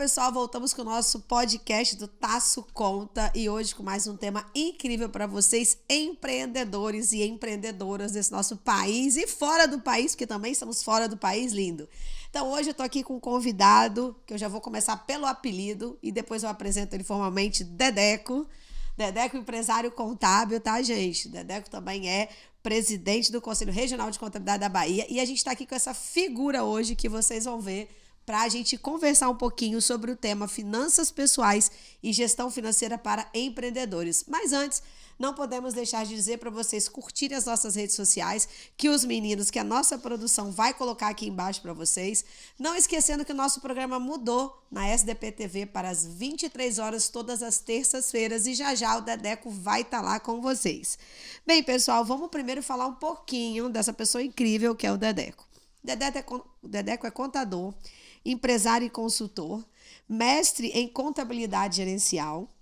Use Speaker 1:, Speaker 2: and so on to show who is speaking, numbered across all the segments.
Speaker 1: pessoal, voltamos com o nosso podcast do Taço Conta e hoje com mais um tema incrível para vocês, empreendedores e empreendedoras desse nosso país e fora do país, porque também estamos fora do país, lindo. Então hoje eu tô aqui com um convidado, que eu já vou começar pelo apelido e depois eu apresento ele formalmente, Dedeco. Dedeco, empresário contábil, tá, gente? Dedeco também é presidente do Conselho Regional de Contabilidade da Bahia e a gente tá aqui com essa figura hoje que vocês vão ver para a gente conversar um pouquinho sobre o tema finanças pessoais e gestão financeira para empreendedores. Mas antes, não podemos deixar de dizer para vocês curtirem as nossas redes sociais, que os meninos, que a nossa produção vai colocar aqui embaixo para vocês. Não esquecendo que o nosso programa mudou na SDP TV para as 23 horas todas as terças-feiras e já o Dedeco vai estar lá com vocês. Bem, pessoal, vamos primeiro falar um pouquinho dessa pessoa incrível que é o Dedeco. Dedeco é contador, empresário e consultor, mestre em contabilidade gerencial,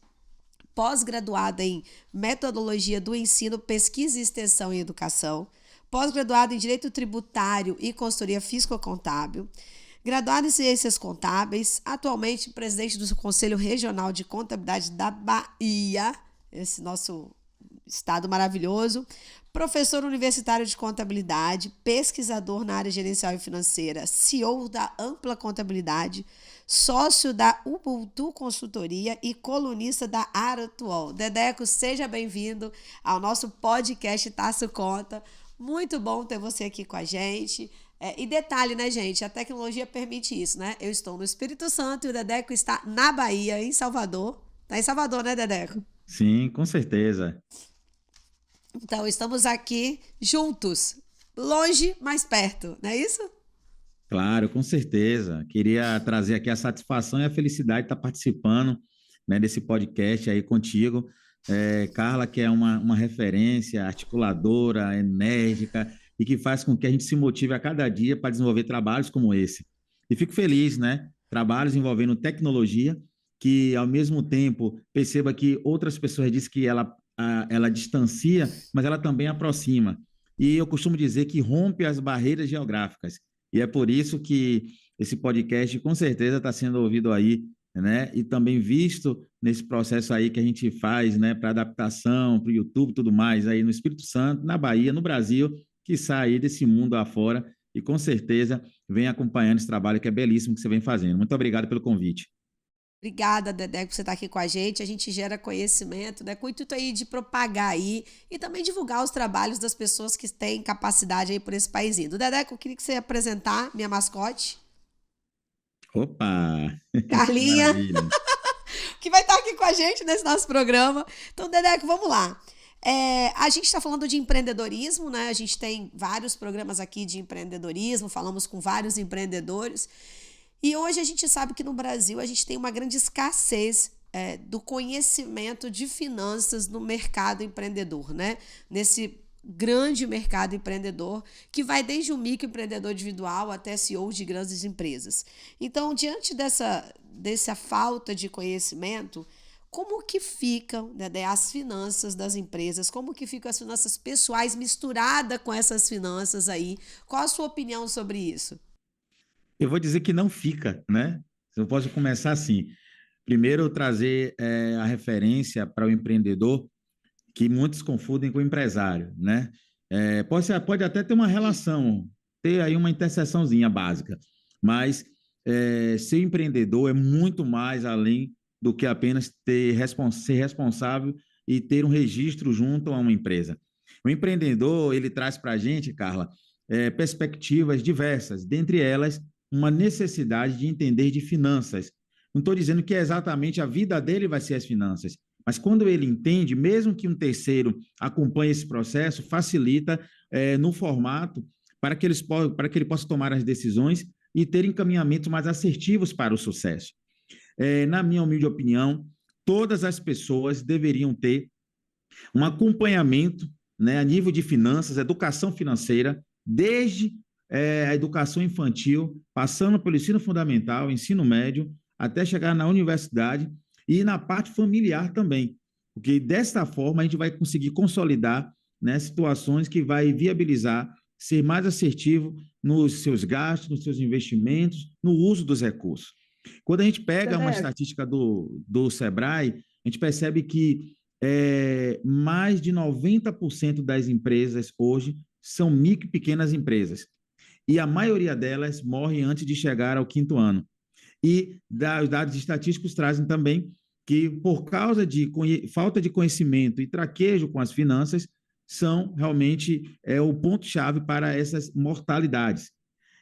Speaker 1: pós-graduado em metodologia do ensino, pesquisa e extensão em educação, pós-graduado em direito tributário e consultoria fisco-contábil, graduado em ciências contábeis, atualmente presidente do Conselho Regional de Contabilidade da Bahia, esse nosso estado maravilhoso, professor universitário de contabilidade, pesquisador na área gerencial e financeira, CEO da Ampla Contabilidade, sócio da Ubuntu Consultoria e colunista da Aratual. Dedeco, seja bem-vindo ao nosso podcast Taço Conta. Muito bom ter você aqui com a gente. E detalhe, né, gente? A tecnologia permite isso, né? Eu estou no Espírito Santo e o Dedeco está na Bahia, em Salvador. Tá em Salvador, né, Dedeco?
Speaker 2: Sim, com certeza.
Speaker 1: Então, estamos aqui juntos, longe, mas perto, não é isso?
Speaker 2: Claro, com certeza. Queria trazer aqui a satisfação e a felicidade de estar participando, né, desse podcast aí contigo. Carla, que é uma referência articuladora, enérgica e que faz com que a gente se motive a cada dia para desenvolver trabalhos como esse. E fico feliz, né? Trabalhos envolvendo tecnologia, que ao mesmo tempo perceba que outras pessoas dizem que ela distancia, mas ela também aproxima. E eu costumo dizer que rompe as barreiras geográficas. E é por isso que esse podcast com certeza está sendo ouvido aí, né? E também visto nesse processo aí que a gente faz, né? Para adaptação, para o YouTube e tudo mais, aí no Espírito Santo, na Bahia, no Brasil, que sai aí desse mundo afora e com certeza vem acompanhando esse trabalho que é belíssimo que você vem fazendo. Muito obrigado pelo convite.
Speaker 1: Obrigada, Dedé, por você estar aqui com a gente. A gente gera conhecimento, né? Com o intuito aí de propagar aí e também divulgar os trabalhos das pessoas que têm capacidade aí por esse paísinho. Dedé, eu queria que você apresentar minha mascote,
Speaker 2: Opa! Que
Speaker 1: Carlinha,
Speaker 2: maravilha!
Speaker 1: que vai estar aqui com a gente nesse nosso programa. Então, Dedé, vamos lá. A gente está falando de empreendedorismo, né? A gente tem vários programas aqui de empreendedorismo, falamos com vários empreendedores. E hoje a gente sabe que no Brasil a gente tem uma grande escassez do conhecimento de finanças no mercado empreendedor, né? Nesse grande mercado empreendedor que vai desde o microempreendedor individual até CEO de grandes empresas. Então, diante dessa falta de conhecimento, como que ficam, né, as finanças das empresas? Como que ficam as finanças pessoais misturadas com essas finanças aí? Qual a sua opinião sobre isso?
Speaker 2: Eu vou dizer que não fica, né? Eu posso começar assim. Primeiro, trazer a referência para o empreendedor, que muitos confundem com o empresário, né? Pode até ter uma relação, ter aí uma interseçãozinha básica, mas ser empreendedor é muito mais além do que apenas ser responsável e ter um registro junto a uma empresa. O empreendedor, ele traz para a gente, Carla, perspectivas diversas, dentre elas, uma necessidade de entender de finanças. Não estou dizendo que é exatamente a vida dele vai ser as finanças, mas quando ele entende, mesmo que um terceiro acompanhe esse processo, facilita no formato para que ele possa tomar as decisões e ter encaminhamentos mais assertivos para o sucesso. Na minha humilde opinião, todas as pessoas deveriam ter um acompanhamento, né, a nível de finanças, educação financeira, desde a educação infantil, passando pelo ensino fundamental, ensino médio, até chegar na universidade e na parte familiar também, porque desta forma a gente vai conseguir consolidar, né, situações que vai viabilizar ser mais assertivo nos seus gastos, nos seus investimentos, no uso dos recursos. Quando a gente pega uma
Speaker 3: Dedeco,
Speaker 2: estatística do Sebrae, a gente percebe que mais de 90% das empresas hoje são micro e pequenas empresas. E a maioria delas morre antes de chegar ao quinto ano. E os dados estatísticos trazem também que, por causa de falta de conhecimento e traquejo com as finanças, são realmente o ponto-chave para essas mortalidades.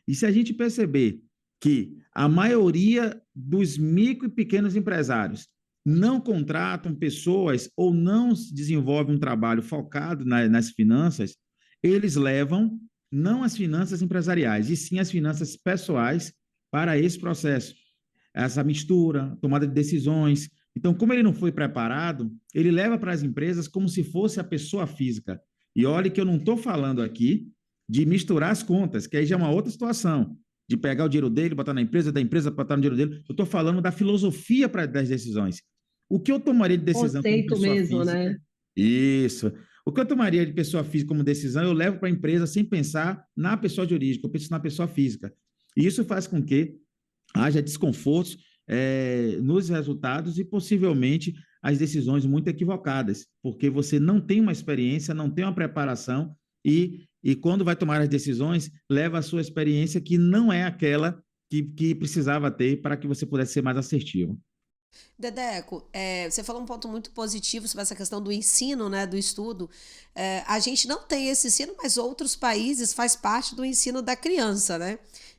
Speaker 2: E se a gente perceber que a maioria dos micro e pequenos empresários não contratam pessoas ou não desenvolvem um trabalho focado nas finanças, eles levam não as finanças empresariais, e sim as finanças pessoais para esse processo. Essa mistura, tomada de decisões. Então, como ele não foi preparado, ele leva para as empresas como se fosse a pessoa física. E olhe que eu não estou falando aqui de misturar as contas, que aí já é uma outra situação, de pegar o dinheiro dele, botar na empresa, da empresa botar no dinheiro dele. Eu estou falando da filosofia das decisões. O que eu tomaria de decisão como
Speaker 3: conceito
Speaker 2: pessoa
Speaker 3: mesmo,
Speaker 2: física?
Speaker 3: né?
Speaker 2: Isso. O que eu tomaria de pessoa física como decisão, eu levo para a empresa sem pensar na pessoa jurídica, eu penso na pessoa física. E isso faz com que haja desconfortos nos resultados e possivelmente as decisões muito equivocadas, porque você não tem uma experiência, não tem uma preparação e quando vai tomar as decisões, leva a sua experiência que não é aquela que precisava ter para que você pudesse ser mais assertivo.
Speaker 1: Dedeco, você falou um ponto muito positivo sobre essa questão do ensino, né, do estudo. A gente não tem esse ensino, mas outros países faz parte do ensino da criança, né?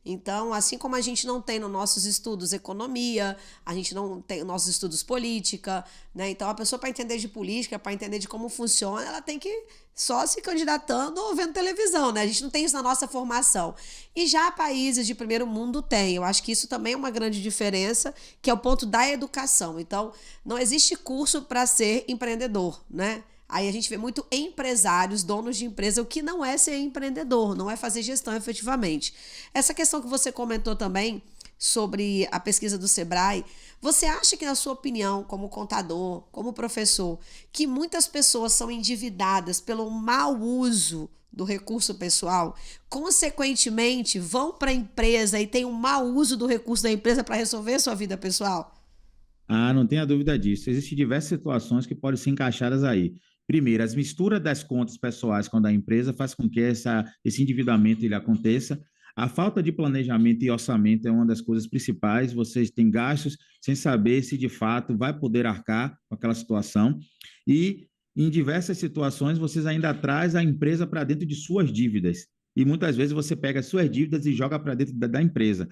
Speaker 1: Então, assim como a gente não tem nos nossos estudos economia, a gente não tem nos nossos estudos política, né? Então, a pessoa para entender de política, para entender de como funciona, ela tem que só se candidatando ou vendo televisão, né? A gente não tem isso na nossa formação. E já países de primeiro mundo têm. Eu acho que isso também é uma grande diferença, que é o ponto da educação. Então, não existe curso para ser empreendedor, né? Aí a gente vê muito empresários, donos de empresa, o que não é ser empreendedor, não é fazer gestão efetivamente. Essa questão que você comentou também sobre a pesquisa do Sebrae, você acha que, na sua opinião, como contador, como professor, que muitas pessoas são endividadas pelo mau uso do recurso pessoal, consequentemente vão para a empresa e têm um mau uso do recurso da empresa para resolver a sua vida pessoal?
Speaker 2: Ah, não tenha dúvida disso. Existem diversas situações que podem ser encaixadas aí. Primeiro, as misturas das contas pessoais com a da empresa faz com que esse endividamento ele aconteça. A falta de planejamento e orçamento é uma das coisas principais. Vocês têm gastos sem saber se de fato vai poder arcar com aquela situação. E em diversas situações, vocês ainda trazem a empresa para dentro de suas dívidas. E muitas vezes você pega as suas dívidas e joga para dentro da empresa.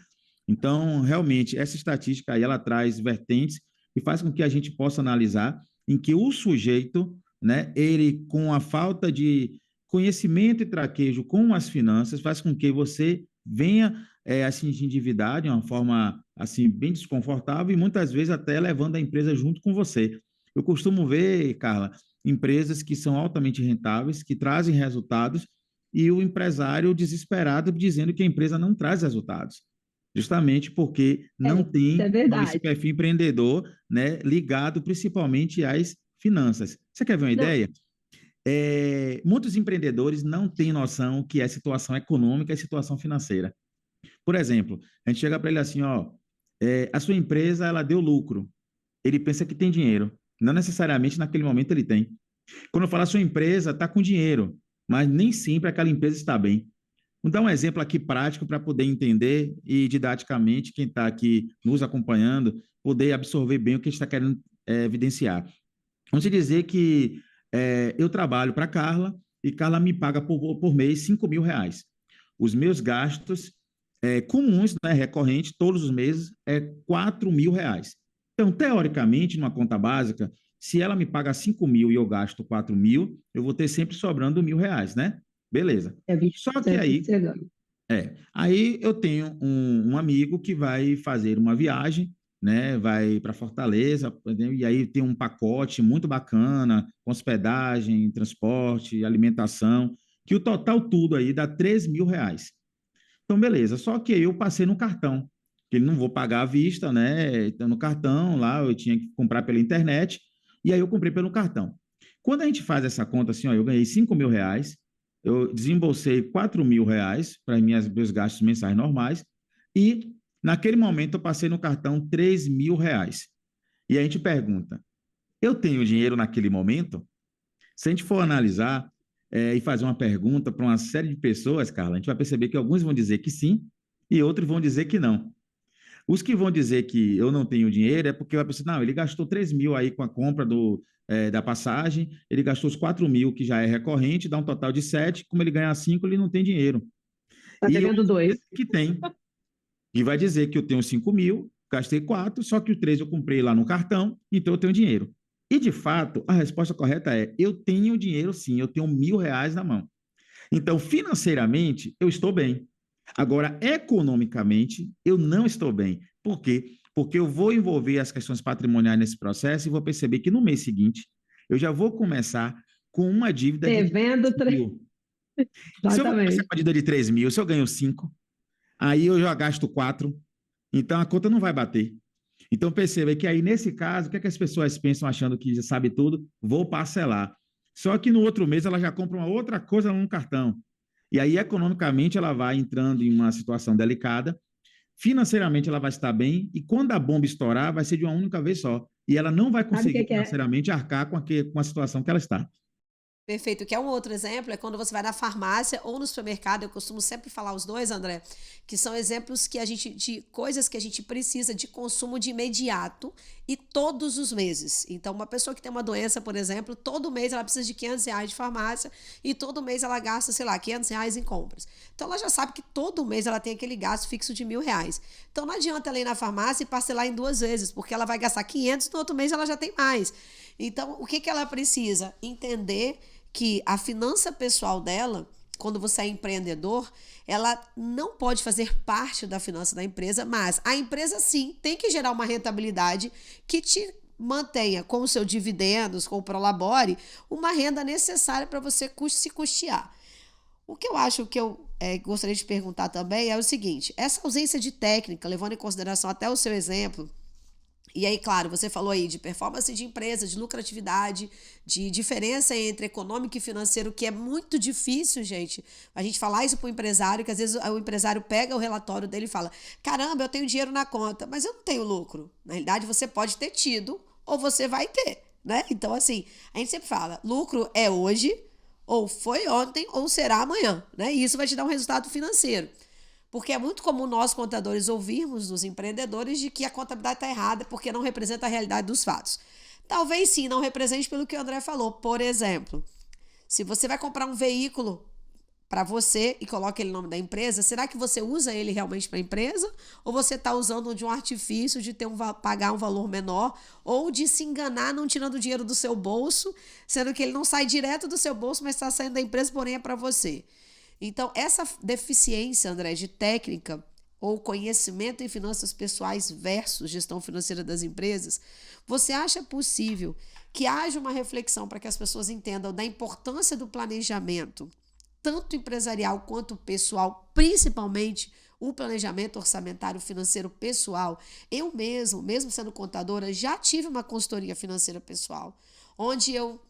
Speaker 2: Então, realmente, essa estatística aí, ela traz vertentes e faz com que a gente possa analisar em que o sujeito, né, ele, com a falta de conhecimento e traquejo com as finanças, faz com que você venha assim, se endividar de uma forma assim, bem desconfortável e muitas vezes até levando a empresa junto com você. Eu costumo ver, Carla, empresas que são altamente rentáveis, que trazem resultados, e o empresário desesperado dizendo que a empresa não traz resultados justamente porque não
Speaker 3: Isso
Speaker 2: tem
Speaker 3: é
Speaker 2: esse
Speaker 3: verdade.
Speaker 2: perfil empreendedor, né, ligado principalmente às finanças. Você quer ver uma
Speaker 3: Não,
Speaker 2: ideia? Muitos empreendedores não têm noção que é situação econômica e situação financeira. Por exemplo, a gente chega para ele assim, ó, a sua empresa ela deu lucro. Ele pensa que tem dinheiro. Não necessariamente naquele momento ele tem. Quando eu falo a sua empresa está com dinheiro, mas nem sempre aquela empresa está bem. Vou dar um exemplo aqui prático para poder entender e didaticamente quem está aqui nos acompanhando poder absorver bem o que a gente está querendo evidenciar. Vamos dizer que eu trabalho para Carla e Carla me paga por mês R$ 5.000. Os meus gastos comuns, né, recorrentes, todos os meses, é R$ 4.000. Então, teoricamente, numa conta básica, se ela me paga 5.000 e eu gasto 4.000, eu vou ter sempre sobrando R$ 1.000, né? Beleza.
Speaker 3: é
Speaker 2: Só que
Speaker 3: 20% que
Speaker 2: aí
Speaker 3: você ganha.
Speaker 2: Aí eu tenho um amigo que vai fazer uma viagem, né? Vai para Fortaleza, por exemplo, e aí tem um pacote muito bacana, com hospedagem, transporte, alimentação, que o total tudo aí dá R$ 3.000. Então, beleza. Só que aí eu passei no cartão, que ele não vou pagar à vista, né? Então, no cartão lá, eu tinha que comprar pela internet, e aí eu comprei pelo cartão. Quando a gente faz essa conta assim, ó, eu ganhei R$ 5.000, eu desembolsei R$ 4.000 para meus gastos mensais normais, e Naquele momento, eu passei no cartão R$ 3.000. E a gente pergunta, eu tenho dinheiro naquele momento? Se a gente for analisar e fazer uma pergunta para uma série de pessoas, Carla, a gente vai perceber que alguns vão dizer que sim e outros vão dizer que não. Os que vão dizer que eu não tenho dinheiro é porque vai pensar, não, ele gastou 3.000 aí com a compra da passagem, ele gastou os 4.000, que já é recorrente, dá um total de 7, como ele ganha 5, ele não tem dinheiro.
Speaker 3: Tá
Speaker 2: E
Speaker 3: devendo
Speaker 2: outros
Speaker 3: 2.
Speaker 2: que tem, e vai dizer que eu tenho 5.000, gastei 4, só que o 3 eu comprei lá no cartão, então eu tenho dinheiro. E, de fato, a resposta correta é, eu tenho dinheiro sim, eu tenho R$ 1.000 na mão. Então, financeiramente, eu estou bem. Agora, economicamente, eu não estou bem. Por quê? Porque eu vou envolver as questões patrimoniais nesse processo e vou perceber que no mês seguinte, eu já vou começar com uma dívida de
Speaker 3: Devendo 3.
Speaker 2: 3.000. Se eu vou começar
Speaker 3: Exatamente.
Speaker 2: com uma dívida de 3.000, se eu ganho 5, aí eu já gasto 4, então a conta não vai bater. Então perceba que aí nesse caso, o que é que as pessoas pensam achando que já sabe tudo? Vou parcelar. Só que no outro mês ela já compra uma outra coisa num cartão. E aí economicamente ela vai entrando em uma situação delicada, financeiramente ela vai estar bem e quando a bomba estourar vai ser de uma única vez só. E ela não vai
Speaker 3: Sabe o
Speaker 2: conseguir
Speaker 3: que que é?
Speaker 2: financeiramente arcar com a situação que ela está.
Speaker 1: Perfeito. Que é um outro exemplo, é quando você vai na farmácia ou no supermercado, eu costumo sempre falar os dois, André, que são exemplos que a gente, de coisas que a gente precisa de consumo de imediato e todos os meses. Então, uma pessoa que tem uma doença, por exemplo, todo mês ela precisa de R$ 500 de farmácia e todo mês ela gasta, sei lá, R$ 500 em compras. Então, ela já sabe que todo mês ela tem aquele gasto fixo de R$ 1.000. Então, não adianta ela ir na farmácia e parcelar em 2 vezes, porque ela vai gastar 500, no outro mês ela já tem mais. Então, o que que ela precisa? Entender que a finança pessoal dela, quando você é empreendedor, ela não pode fazer parte da finança da empresa, mas a empresa sim tem que gerar uma rentabilidade que te mantenha com os seus dividendos, com o Prolabore, uma renda necessária para você se custear. O que eu acho que eu gostaria de perguntar também é o seguinte: essa ausência de técnica, levando em consideração até o seu exemplo, e aí, claro, você falou aí de performance de empresa, de lucratividade, de diferença entre econômico e financeiro, que é muito difícil, gente. A gente falar isso para o empresário, que às vezes o empresário pega o relatório dele e fala: caramba, eu tenho dinheiro na conta, mas eu não tenho lucro. Na realidade, você pode ter tido ou você vai ter, né? Então, assim, a gente sempre fala: lucro é hoje, ou foi ontem, ou será amanhã, né? E isso vai te dar um resultado financeiro. Porque é muito comum nós, contadores, ouvirmos dos empreendedores de que a contabilidade está errada porque não representa a realidade dos fatos. Talvez sim, não represente pelo que o André falou. Por exemplo, se você vai comprar um veículo para você e coloca ele no nome da empresa, será que você usa ele realmente para a empresa? Ou você está usando de um artifício de pagar um valor menor ou de se enganar não tirando dinheiro do seu bolso, sendo que ele não sai direto do seu bolso, mas está saindo da empresa, porém é para você? Então, essa deficiência, André, de técnica ou conhecimento em finanças pessoais versus gestão financeira das empresas, você acha possível que haja uma reflexão para que as pessoas entendam da importância do planejamento, tanto empresarial quanto pessoal, principalmente o planejamento orçamentário financeiro pessoal? Eu mesmo sendo contadora, já tive uma consultoria financeira pessoal, onde eu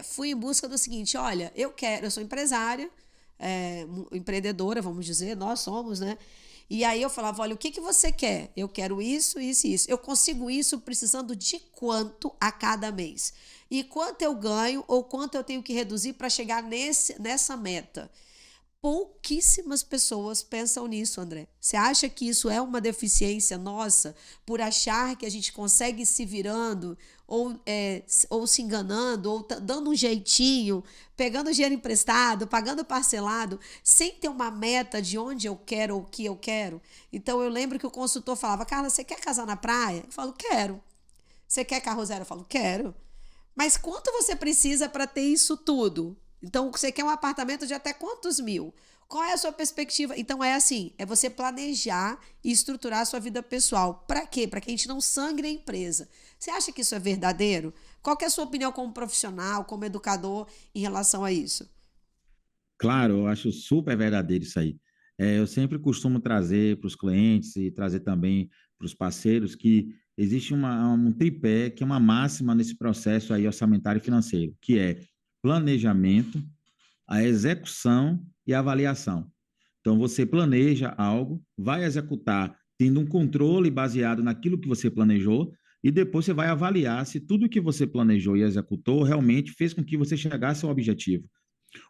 Speaker 1: fui em busca do seguinte: olha, eu sou empresária, empreendedora, vamos dizer, nós somos, né? E aí eu falava: olha, o que que você quer? Eu quero isso, isso e isso. Eu consigo isso precisando de quanto a cada mês? E quanto eu ganho ou quanto eu tenho que reduzir para chegar nessa meta? Pouquíssimas pessoas pensam nisso, André. Você acha que isso é uma deficiência nossa por achar que a gente consegue se virando ou se enganando ou dando um jeitinho, pegando dinheiro emprestado, pagando parcelado, sem ter uma meta de onde eu quero ou o que eu quero? Então eu lembro que o consultor falava: Carla, você quer casar na praia? Eu falo: quero. Você quer carro zero? Eu falo: quero. Mas quanto você precisa para ter isso tudo? Então, você quer um apartamento de até quantos mil? Qual é a sua perspectiva? Então, é assim, é você planejar e estruturar a sua vida pessoal. Para quê? Para que a gente não sangre a empresa. Você acha que isso é verdadeiro? Qual que é a sua opinião como profissional, como educador em relação a isso?
Speaker 2: Claro, eu acho super verdadeiro isso aí. Eu sempre costumo trazer para os clientes e trazer também para os parceiros que existe um tripé, que é uma máxima nesse processo aí orçamentário e financeiro, que é planejamento, a execução e a avaliação. Então, você planeja algo, vai executar tendo um controle baseado naquilo que você planejou, e depois você vai avaliar se tudo que você planejou e executou realmente fez com que você chegasse ao objetivo.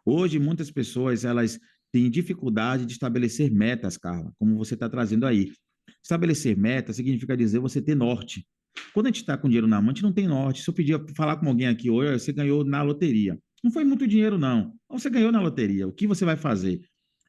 Speaker 2: Hoje, muitas pessoas, elas têm dificuldade de estabelecer metas, Carla, como você está trazendo aí. Estabelecer metas significa dizer você ter norte. Quando a gente está com dinheiro na mão, a gente não tem norte. Se eu pedir falar com alguém aqui hoje, você ganhou na loteria. Não foi muito dinheiro, não. Você ganhou na loteria. O que você vai fazer?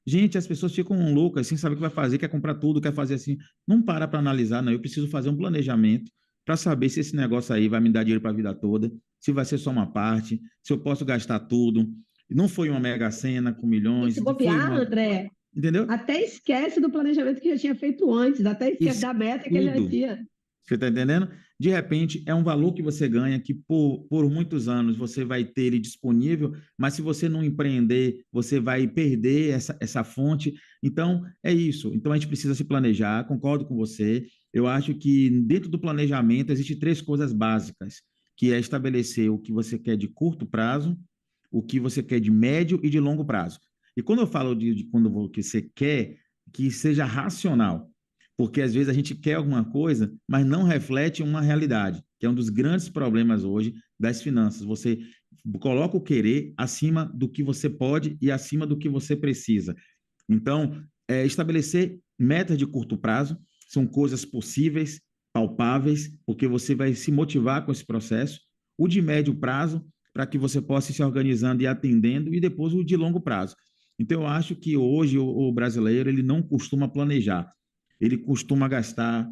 Speaker 2: Gente, as pessoas ficam loucas, sem saber o que vai fazer, quer comprar tudo, quer fazer assim. Não para analisar, não. Eu preciso fazer um planejamento para saber se esse negócio aí vai me dar dinheiro para a vida toda, se vai ser só uma parte, se eu posso gastar tudo. Não foi uma mega sena com
Speaker 3: E
Speaker 2: milhões,
Speaker 3: se
Speaker 2: foi
Speaker 3: bobear,
Speaker 2: uma.
Speaker 3: André,
Speaker 2: Entendeu?
Speaker 3: até esquece do planejamento que já tinha feito antes, até esquece
Speaker 2: Isso,
Speaker 3: da meta que ele já
Speaker 2: tudo.
Speaker 3: tinha.
Speaker 2: Você está entendendo? De repente, é um valor que você ganha que por muitos anos você vai ter ele disponível, mas se você não empreender, você vai perder essa fonte. Então, é isso. Então, a gente precisa se planejar, concordo com você. Eu acho que dentro do planejamento existem três coisas básicas, que é estabelecer o que você quer de curto prazo, o que você quer de médio e de longo prazo. E quando eu falo de quando você quer, que seja racional, porque às vezes a gente quer alguma coisa, mas não reflete uma realidade, que é um dos grandes problemas hoje das finanças. Você coloca o querer acima do que você pode e acima do que você precisa. Então, estabelecer metas de curto prazo são coisas possíveis, palpáveis, porque você vai se motivar com esse processo. O de médio prazo, para que você possa ir se organizando e atendendo, e depois o de longo prazo. Então, eu acho que hoje o brasileiro ele não costuma planejar, ele costuma gastar,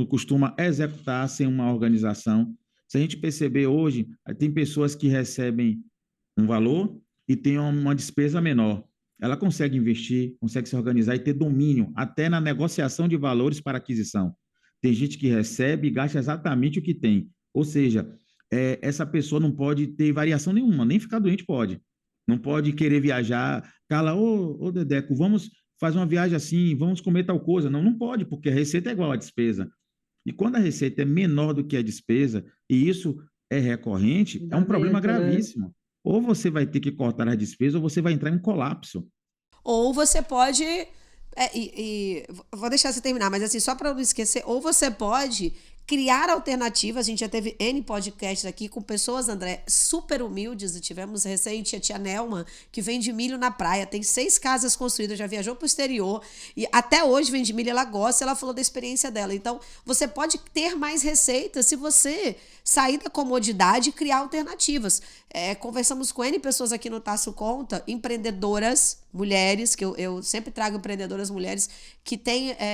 Speaker 2: costuma executar sem uma organização. Se a gente perceber hoje, tem pessoas que recebem um valor e tem uma despesa menor. Ela consegue investir, consegue se organizar e ter domínio até na negociação de valores para aquisição. Tem gente que recebe e gasta exatamente o que tem. Ou seja, essa pessoa não pode ter variação nenhuma, nem ficar doente pode. Não pode querer viajar. Cala, ô Dedeco, vamos fazer uma viagem assim, vamos comer tal coisa. Não, não pode, porque a receita é igual à despesa. E quando a receita é menor do que a despesa, e isso é recorrente, é um problema
Speaker 3: Fundamento, né?
Speaker 2: gravíssimo. Ou você vai ter que cortar as despesas, ou você vai entrar em colapso.
Speaker 1: Ou você pode. Vou deixar você terminar, mas assim, só para não esquecer, ou você pode criar alternativas. A gente já teve N podcasts aqui com pessoas, André, super humildes. E tivemos recente a tia Nelma, que vende milho na praia, tem 6 casas construídas, já viajou para o exterior e até hoje vende milho, ela gosta, ela falou da experiência dela. Então, você pode ter mais receitas se você sair da comodidade e criar alternativas. Conversamos com N pessoas aqui no Taço Conta, empreendedoras, mulheres, que eu sempre trago empreendedoras mulheres que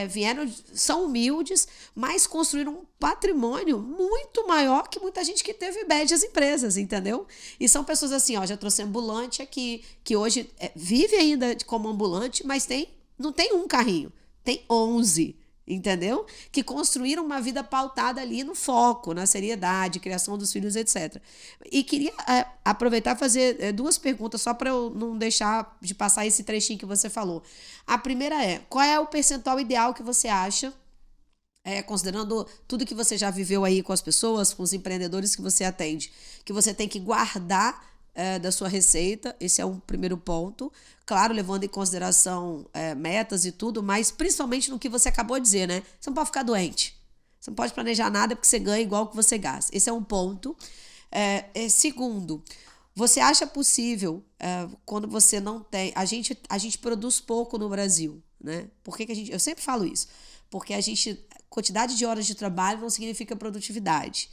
Speaker 1: vieram, são humildes, mas construíram um patrimônio muito maior que muita gente que teve médias empresas, entendeu? E são pessoas assim, ó, já trouxe ambulante aqui, que hoje vive ainda como ambulante, mas não tem um carrinho, tem 11. Entendeu? Que construíram uma vida pautada ali no foco, na seriedade, criação dos filhos, etc. E queria aproveitar e fazer 2 perguntas, só para eu não deixar de passar esse trechinho que você falou. A primeira qual é o percentual ideal que você acha, considerando tudo que você já viveu aí com as pessoas, com os empreendedores que você atende, que você tem que guardar da sua receita? Esse é um primeiro ponto. Claro, levando em consideração metas e tudo, mas principalmente no que você acabou de dizer, né? Você não pode ficar doente. Você não pode planejar nada porque você ganha igual que você gasta. Esse é um ponto. Segundo, você acha possível, quando você não tem... A gente produz pouco no Brasil, né? Por que eu sempre falo isso? Porque quantidade de horas de trabalho não significa produtividade.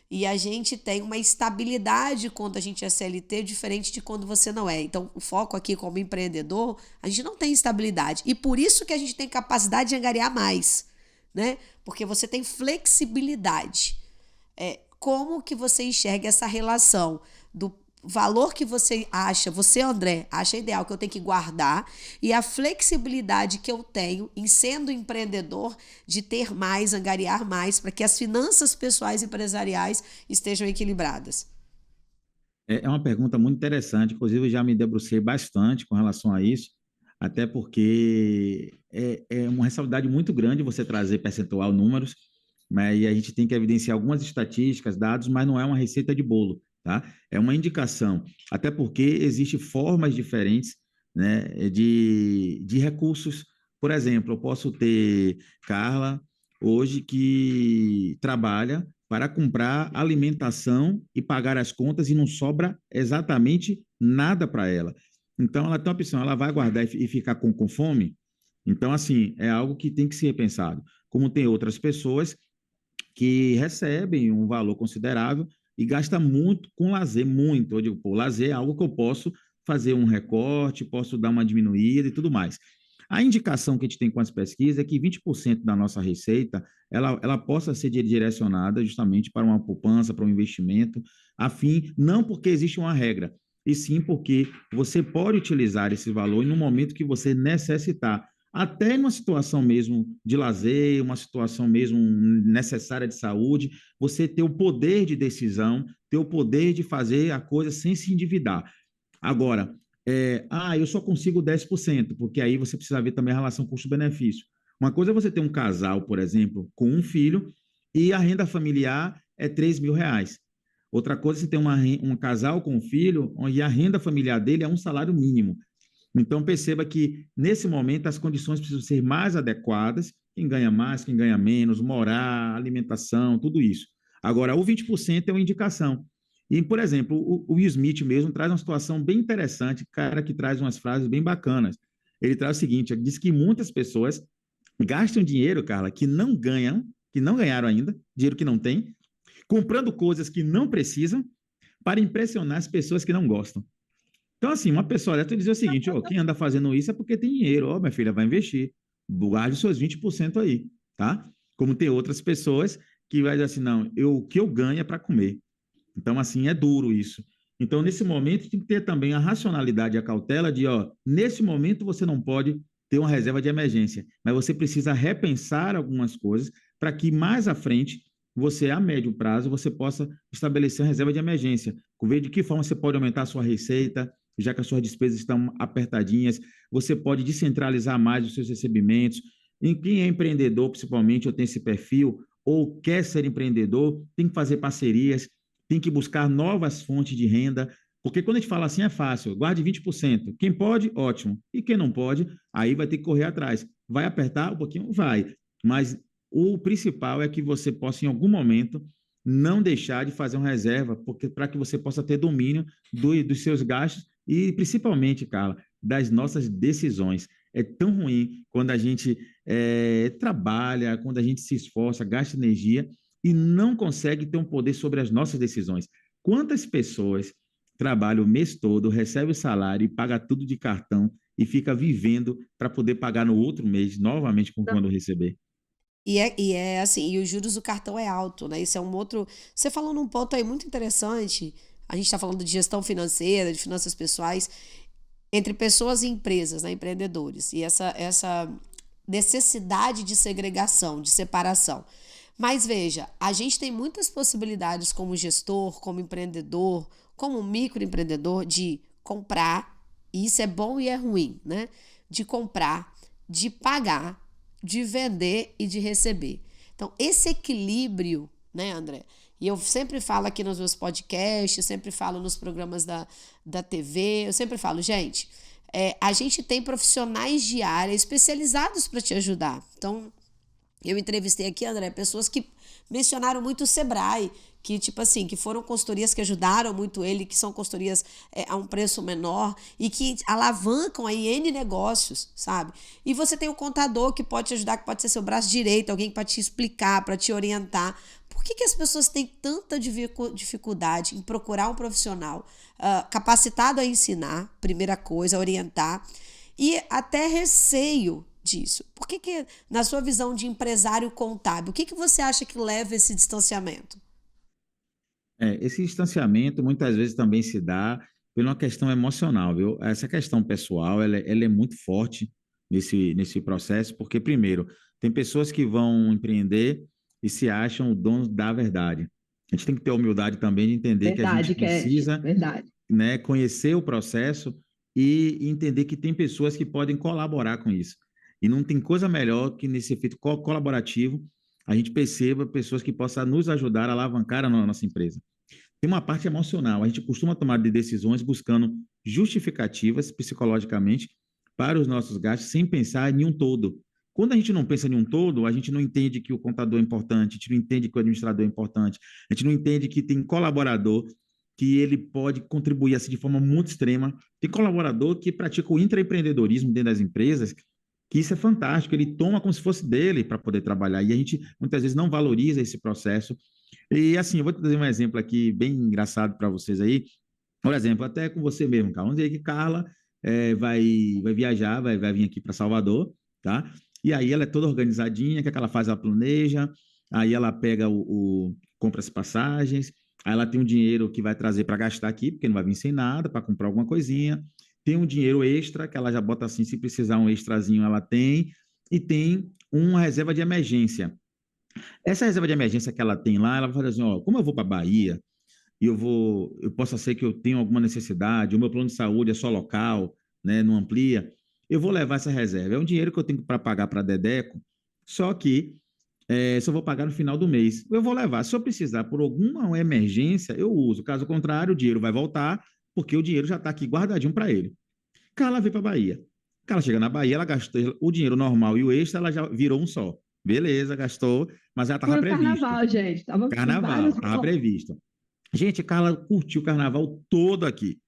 Speaker 1: E a gente tem uma estabilidade quando a gente é CLT, diferente de quando você não é. Então, o foco aqui como empreendedor, a gente não tem estabilidade. E por isso que a gente tem capacidade de angariar mais, né? Porque você tem flexibilidade. Como que você enxerga essa relação do valor que você, André, acha ideal que eu tenho que guardar e a flexibilidade que eu tenho em sendo empreendedor de ter mais, angariar mais, para que as finanças pessoais e empresariais estejam equilibradas?
Speaker 2: É uma pergunta muito interessante, inclusive eu já me debrucei bastante com relação a isso, até porque é uma responsabilidade muito grande você trazer percentual, números, mas e a gente tem que evidenciar algumas estatísticas, dados, mas não é uma receita de bolo, tá? É uma indicação, até porque existem formas diferentes, né, de recursos Por exemplo, eu posso ter Carla hoje que trabalha para comprar alimentação e pagar as contas e não sobra exatamente nada para ela. Então, ela tem uma opção, ela vai guardar e ficar com fome. Então, assim, é algo que tem que ser repensado. Como tem outras pessoas que recebem um valor considerável e gasta muito com lazer, muito. Eu digo, pô, lazer é algo que eu posso fazer um recorte, posso dar uma diminuída e tudo mais. A indicação que a gente tem com as pesquisas é que 20% da nossa receita ela possa ser direcionada justamente para uma poupança, para um investimento, a fim, não porque existe uma regra, e sim porque você pode utilizar esse valor no momento que você necessitar, até numa situação mesmo de lazer, uma situação mesmo necessária de saúde, você ter o poder de decisão, ter o poder de fazer a coisa sem se endividar. Agora, eu só consigo 10%, porque aí você precisa ver também a relação custo-benefício. Uma coisa é você ter um casal, por exemplo, com um filho, e a renda familiar é R$ 3.000. Outra coisa é você ter um casal com um filho, e a renda familiar dele é um salário mínimo. Então, perceba que, nesse momento, as condições precisam ser mais adequadas, quem ganha mais, quem ganha menos, morar, alimentação, tudo isso. Agora, o 20% é uma indicação. E, por exemplo, o Will Smith mesmo traz uma situação bem interessante, cara que traz umas frases bem bacanas. Ele traz o seguinte, ele diz que muitas pessoas gastam dinheiro, Carla, que não ganham, que não ganharam ainda, dinheiro que não tem, comprando coisas que não precisam para impressionar as pessoas que não gostam. Então, assim, uma pessoa deve dizer o seguinte, oh, quem anda fazendo isso é porque tem dinheiro, ó, minha filha, vai investir, guarde os seus 20% aí, tá? Como tem outras pessoas que vai dizer assim, não, o que eu ganho é para comer. Então, assim, é duro isso. Então, nesse momento, tem que ter também a racionalidade e a cautela de, ó, nesse momento você não pode ter uma reserva de emergência, mas você precisa repensar algumas coisas para que mais à frente, você, a médio prazo, você possa estabelecer uma reserva de emergência. Ver de que forma você pode aumentar a sua receita, já que as suas despesas estão apertadinhas, você pode descentralizar mais os seus recebimentos. Em quem é empreendedor, principalmente, ou tem esse perfil, ou quer ser empreendedor, tem que fazer parcerias, tem que buscar novas fontes de renda, porque quando a gente fala assim é fácil, guarde 20%. Quem pode, ótimo. E quem não pode, aí vai ter que correr atrás. Vai apertar um pouquinho? Vai. Mas o principal é que você possa, em algum momento, não deixar de fazer uma reserva, porque para que você possa ter domínio dos seus gastos e, principalmente, Carla, das nossas decisões. É tão ruim quando a gente trabalha, quando a gente se esforça, gasta energia e não consegue ter um poder sobre as nossas decisões. Quantas pessoas trabalham o mês todo, recebem o salário e paga tudo de cartão e fica vivendo para poder pagar no outro mês, novamente, quando receber?
Speaker 1: E é assim, e os juros do cartão é alto, né? Isso é um outro. Você falou num ponto aí muito interessante. A gente está falando de gestão financeira, de finanças pessoais, entre pessoas e empresas, né? Empreendedores. E essa necessidade de segregação, de separação. Mas veja, a gente tem muitas possibilidades como gestor, como empreendedor, como microempreendedor de comprar, e isso é bom e é ruim, né? De comprar, de pagar, de vender e de receber. Então, esse equilíbrio, né, André? E eu sempre falo aqui nos meus podcasts, sempre falo nos programas da TV, eu sempre falo, gente, a gente tem profissionais de área especializados para te ajudar. Então, eu entrevistei aqui, André, pessoas que mencionaram muito o Sebrae, que, tipo assim, que foram consultorias que ajudaram muito ele, que são consultorias a um preço menor e que alavancam aí N negócios, sabe? E você tem o contador que pode te ajudar, que pode ser seu braço direito, alguém para te explicar, para te orientar. Por que as pessoas têm tanta dificuldade em procurar um profissional capacitado a ensinar, primeira coisa, a orientar, e até receio disso? Por que, na sua visão de empresário contábil, o que você acha que leva esse distanciamento?
Speaker 2: Esse distanciamento muitas vezes também se dá por uma questão emocional, viu? Essa questão pessoal, ela é muito forte nesse processo, porque, primeiro, tem pessoas que vão empreender e se acham o dono da verdade. A gente tem que ter a humildade também de entender que a gente
Speaker 3: Verdade, Cat,
Speaker 2: precisa,
Speaker 3: verdade.
Speaker 2: né, conhecer o processo e entender que tem pessoas que podem colaborar com isso. E não tem coisa melhor que nesse efeito colaborativo a gente perceba pessoas que possam nos ajudar a alavancar a nossa empresa. Tem uma parte emocional, a gente costuma tomar decisões buscando justificativas psicologicamente para os nossos gastos sem pensar em um todo. Quando a gente não pensa em um todo, a gente não entende que o contador é importante, a gente não entende que o administrador é importante, a gente não entende que tem colaborador que ele pode contribuir assim de forma muito extrema. Tem colaborador que pratica o intraempreendedorismo dentro das empresas, que isso é fantástico, ele toma como se fosse dele para poder trabalhar, e a gente muitas vezes não valoriza esse processo. E assim, eu vou te dar um exemplo aqui bem engraçado para vocês aí. Por exemplo, até com você mesmo, Carla. Vamos dizer que Carla vai viajar, vai vir aqui para Salvador, tá? E aí ela é toda organizadinha, o que é que ela faz? Ela planeja, aí ela pega compra as passagens, aí ela tem um dinheiro que vai trazer para gastar aqui, porque não vai vir sem nada, para comprar alguma coisinha. Tem um dinheiro extra, que ela já bota assim, se precisar um extrazinho, ela tem, e tem uma reserva de emergência. Essa reserva de emergência que ela tem lá, ela vai fazer assim, ó, como eu vou para Bahia, e eu possa ser que eu tenha alguma necessidade, o meu plano de saúde é só local, né, não amplia, eu vou levar essa reserva. É um dinheiro que eu tenho para pagar para a Dedeco, só que se eu vou pagar no final do mês, eu vou levar. Se eu precisar por alguma emergência, eu uso. Caso contrário, o dinheiro vai voltar, porque o dinheiro já está aqui guardadinho para ele. Carla veio para Bahia. Carla chega na Bahia, ela gastou o dinheiro normal e o extra, ela já virou um só. Beleza, gastou, mas já estava
Speaker 3: Foi o
Speaker 2: previsto.
Speaker 3: carnaval, gente. Tava com
Speaker 2: Carnaval,
Speaker 3: vários.
Speaker 2: estava previsto. Gente, Carla curtiu o carnaval todo aqui.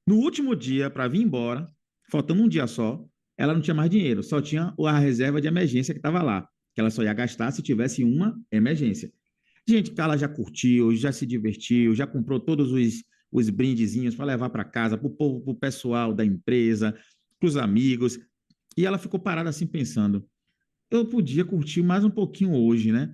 Speaker 2: No último dia, para vir embora, faltando um dia só, ela não tinha mais dinheiro, só tinha a reserva de emergência que estava lá, que ela só ia gastar se tivesse uma emergência. Gente, Carla já curtiu, já se divertiu, já comprou todos os brindezinhos para levar para casa, para o povo, para o pessoal da empresa, para os amigos. E ela ficou parada assim pensando: eu podia curtir mais um pouquinho hoje, né?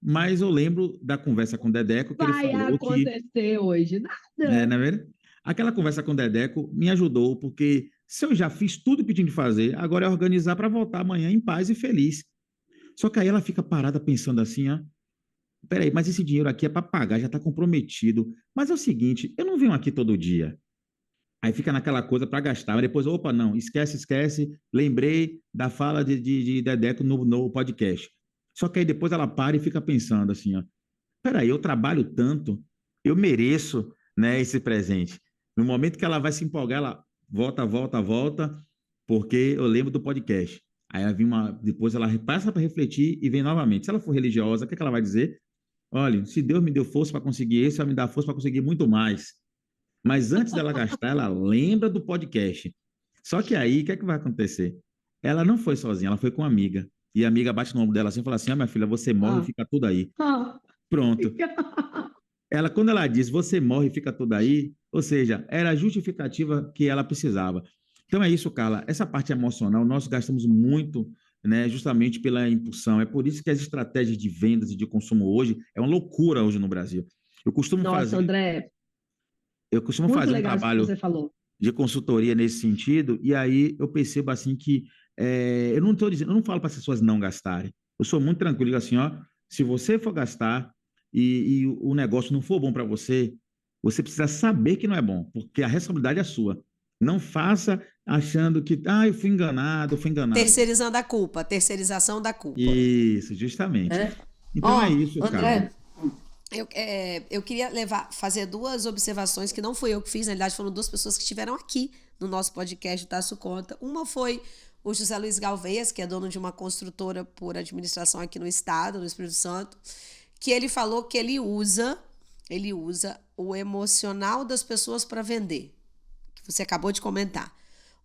Speaker 2: Mas eu lembro da conversa com o Dedeco, que ele
Speaker 3: Vai
Speaker 2: falou que
Speaker 3: acontecer hoje? Nada.
Speaker 2: na verdade, aquela conversa com o Dedeco me ajudou, porque se eu já fiz tudo que tinha de fazer, agora é organizar para voltar amanhã em paz e feliz. Só que aí ela fica parada pensando assim, ó, peraí, mas esse dinheiro aqui é para pagar, já está comprometido. Mas é o seguinte, eu não venho aqui todo dia. Aí fica naquela coisa para gastar, mas depois, opa, não, esquece, lembrei da fala de Dedeco no podcast. Só que aí depois ela para e fica pensando assim, ó, peraí, eu trabalho tanto, eu mereço, né, esse presente. No momento que ela vai se empolgar, ela volta, porque eu lembro do podcast. Aí ela depois ela passa para refletir e vem novamente. Se ela for religiosa, o que é que ela vai dizer? Olha, se Deus me deu força para conseguir isso, vai me dar força para conseguir muito mais. Mas antes dela gastar, ela lembra do podcast. Só que aí, o que é que vai acontecer? Ela não foi sozinha, ela foi com uma amiga. E a amiga bate no ombro dela assim e fala assim: ah, minha filha, você morre e
Speaker 3: Ah,
Speaker 2: fica tudo aí.
Speaker 3: ah.
Speaker 2: Pronto. Quando ela diz você morre e fica tudo aí, ou seja, era a justificativa que ela precisava. Então é isso, Carla. Essa parte emocional, nós gastamos muito, né, justamente pela impulsão. É por isso que as estratégias de vendas e de consumo hoje é uma loucura hoje no Brasil. Eu costumo
Speaker 3: Nossa,
Speaker 2: fazer,
Speaker 3: André,
Speaker 2: eu costumo
Speaker 3: muito
Speaker 2: fazer um
Speaker 3: legal isso que
Speaker 2: trabalho
Speaker 3: você falou.
Speaker 2: de consultoria nesse sentido, e aí eu percebo assim que eu não estou dizendo, eu não falo para as pessoas não gastarem. Eu sou muito tranquilo, digo assim, ó, se você for gastar e o negócio não for bom para você, você precisa saber que não é bom, porque a responsabilidade é sua. Não faça achando que, eu fui enganado, eu fui enganado.
Speaker 1: Terceirizando a culpa, terceirização da culpa.
Speaker 2: Isso, justamente.
Speaker 3: É.
Speaker 2: Então é
Speaker 3: Ó,
Speaker 2: isso, Carla.
Speaker 3: André,
Speaker 1: Eu queria fazer duas observações que não fui eu que fiz, na realidade foram duas pessoas que estiveram aqui no nosso podcast, o Tasso Conta. Uma foi o José Luiz Galvez, que é dono de uma construtora por administração aqui no estado, no Espírito Santo, que ele falou que ele usa o emocional das pessoas para vender, que você acabou de comentar.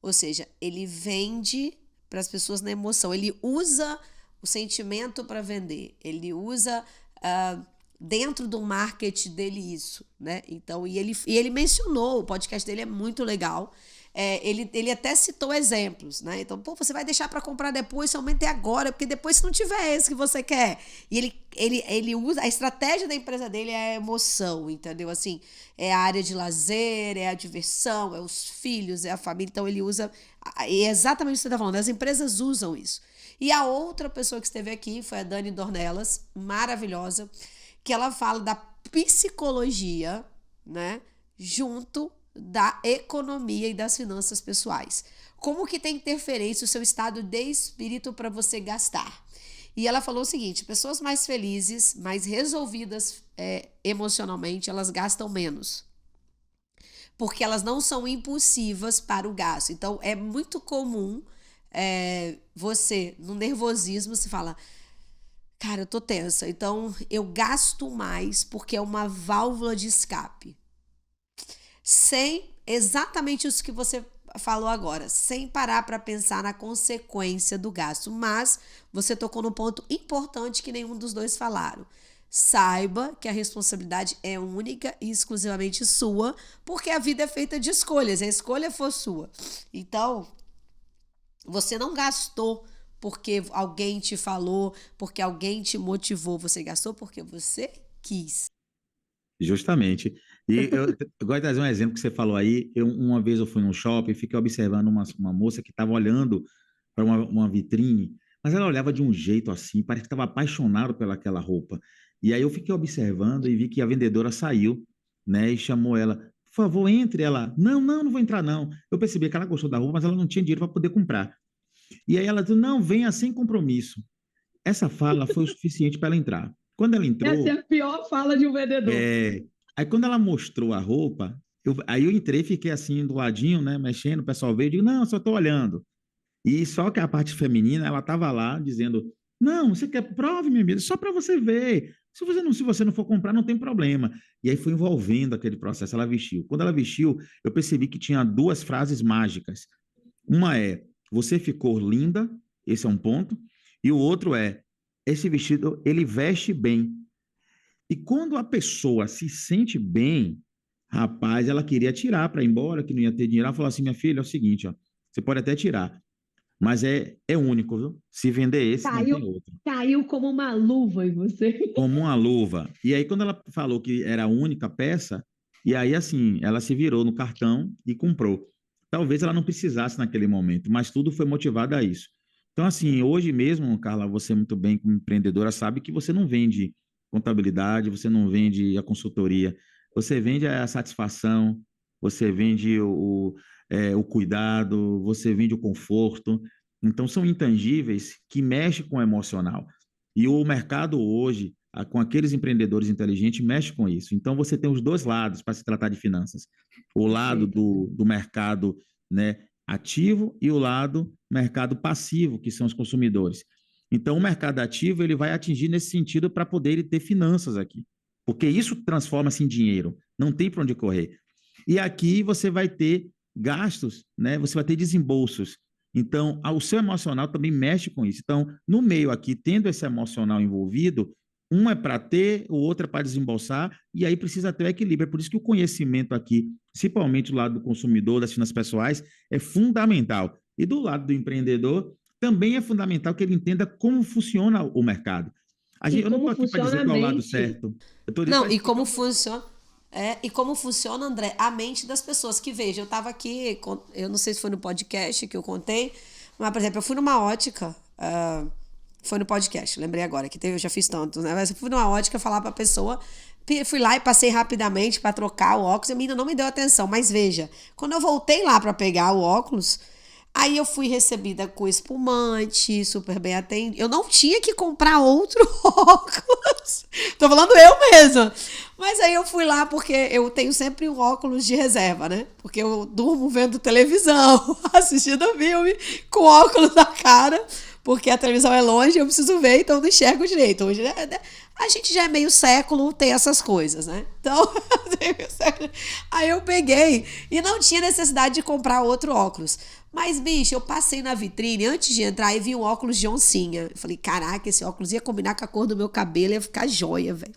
Speaker 1: Ou seja, ele vende para as pessoas na emoção, ele usa o sentimento para vender, ele usa dentro do marketing dele isso, né? Então, e ele mencionou, o podcast dele é muito legal. Ele até citou exemplos, né? Então, você vai deixar para comprar depois, somente agora, porque depois se não tiver esse que você quer. E ele usa, a estratégia da empresa dele é a emoção, entendeu? Assim, é a área de lazer, é a diversão, é os filhos, é a família. Então, ele usa, é exatamente o que você está falando, as empresas usam isso. E a outra pessoa que esteve aqui foi a Dani Dornelas, maravilhosa, que ela fala da psicologia, né, junto da economia e das finanças pessoais. Como que tem interferência o seu estado de espírito para você gastar? E ela falou o seguinte: pessoas mais felizes, mais resolvidas emocionalmente, elas gastam menos. Porque elas não são impulsivas para o gasto. Então, é muito comum você, no nervosismo, você fala, cara, eu tô tensa, então eu gasto mais porque é uma válvula de escape. Sem exatamente isso que você falou agora, sem parar para pensar na consequência do gasto. Mas você tocou num ponto importante que nenhum dos dois falaram. Saiba que a responsabilidade é única e exclusivamente sua, porque a vida é feita de escolhas, a escolha for sua. Então, você não gastou porque alguém te falou, porque alguém te motivou, você gastou porque você quis.
Speaker 2: Justamente. E eu gosto de trazer um exemplo que você falou aí. Uma vez eu fui num shopping e fiquei observando uma moça que estava olhando para uma vitrine, mas ela olhava de um jeito assim, parece que estava apaixonada pelaquela roupa. E aí eu fiquei observando e vi que a vendedora saiu, né, e chamou ela, por favor, entre. Ela, não vou entrar não. Eu percebi que ela gostou da roupa, mas ela não tinha dinheiro para poder comprar. E aí ela disse, não, venha sem compromisso. Essa fala foi o suficiente para ela entrar. Quando ela
Speaker 3: Essa é
Speaker 2: entrou,
Speaker 3: a pior fala de um vendedor.
Speaker 2: aí quando ela mostrou a roupa, aí eu entrei, fiquei assim do ladinho, né, mexendo, o pessoal veio e digo, não, só estou olhando. E só que a parte feminina, ela estava lá dizendo, não, você quer prove, minha amiga, só para você ver. Se você não for comprar, não tem problema. E aí foi envolvendo aquele processo, ela vestiu. Quando ela vestiu, eu percebi que tinha duas frases mágicas. Uma é, você ficou linda, esse é um ponto. E o outro é, esse vestido, ele veste bem. E quando a pessoa se sente bem, rapaz, ela queria tirar para ir embora, que não ia ter dinheiro. Ela falou assim: minha filha, é o seguinte, ó, você pode até tirar, mas é único, viu? Se vender esse, não
Speaker 3: Caiu,
Speaker 2: tem outro.
Speaker 3: caiu como uma luva em você.
Speaker 2: Como uma luva. E aí, quando ela falou que era a única peça, e aí, assim, ela se virou no cartão e comprou. Talvez ela não precisasse naquele momento, mas tudo foi motivado a isso. Então, assim, hoje mesmo, Carla, você muito bem como empreendedora sabe que você não vende contabilidade, você não vende a consultoria, você vende a satisfação, você vende o cuidado, você vende o conforto. Então, são intangíveis que mexem com o emocional. E o mercado hoje, com aqueles empreendedores inteligentes, mexe com isso. Então, você tem os dois lados para se tratar de finanças. O lado
Speaker 3: Perfeito.
Speaker 2: do mercado, né, ativo e o lado mercado passivo, que são os consumidores. Então, o mercado ativo ele vai atingir nesse sentido para poder ele ter finanças aqui, porque isso transforma-se em dinheiro, não tem para onde correr. E aqui você vai ter gastos, né? Você vai ter desembolsos. Então, o seu emocional também mexe com isso. Então, no meio aqui, tendo esse emocional envolvido, um é para ter, o outro é para desembolsar, e aí precisa ter o equilíbrio. É por isso que o conhecimento aqui, principalmente do lado do consumidor, das finanças pessoais, é fundamental. E do lado do empreendedor, também é fundamental que ele entenda como funciona o mercado.
Speaker 3: E
Speaker 2: Eu não
Speaker 3: como
Speaker 2: estou aqui para
Speaker 3: funciona
Speaker 2: dizer
Speaker 3: a
Speaker 2: qual é o lado
Speaker 3: mente.
Speaker 2: certo. Eu estou
Speaker 1: Não,
Speaker 2: para
Speaker 1: e
Speaker 2: explicar.
Speaker 1: como funciona, André, a mente das pessoas. Que veja, eu tava aqui, eu não sei se foi no podcast que eu contei, mas, por exemplo, eu fui numa ótica, foi no podcast, lembrei agora, que eu já fiz tantos, né? Mas eu fui numa ótica falar pra pessoa, fui lá e passei rapidamente pra trocar o óculos, e a menina não me deu atenção, mas veja, quando eu voltei lá pra pegar o óculos, aí eu fui recebida com espumante, super bem atendida. Eu não tinha que comprar outro óculos. Tô falando eu mesma. Mas aí eu fui lá porque eu tenho sempre um óculos de reserva, né? Porque eu durmo vendo televisão, assistindo filme, com óculos na cara, porque a televisão é longe, eu preciso ver, então eu não enxergo direito. Hoje, a gente já é meio século, tem essas coisas, né? Então, aí eu peguei e não tinha necessidade de comprar outro óculos. Mas, bicho, eu passei na vitrine antes de entrar e vi um óculos de oncinha. Eu falei, caraca, esse óculos ia combinar com a cor do meu cabelo, ia ficar joia, velho.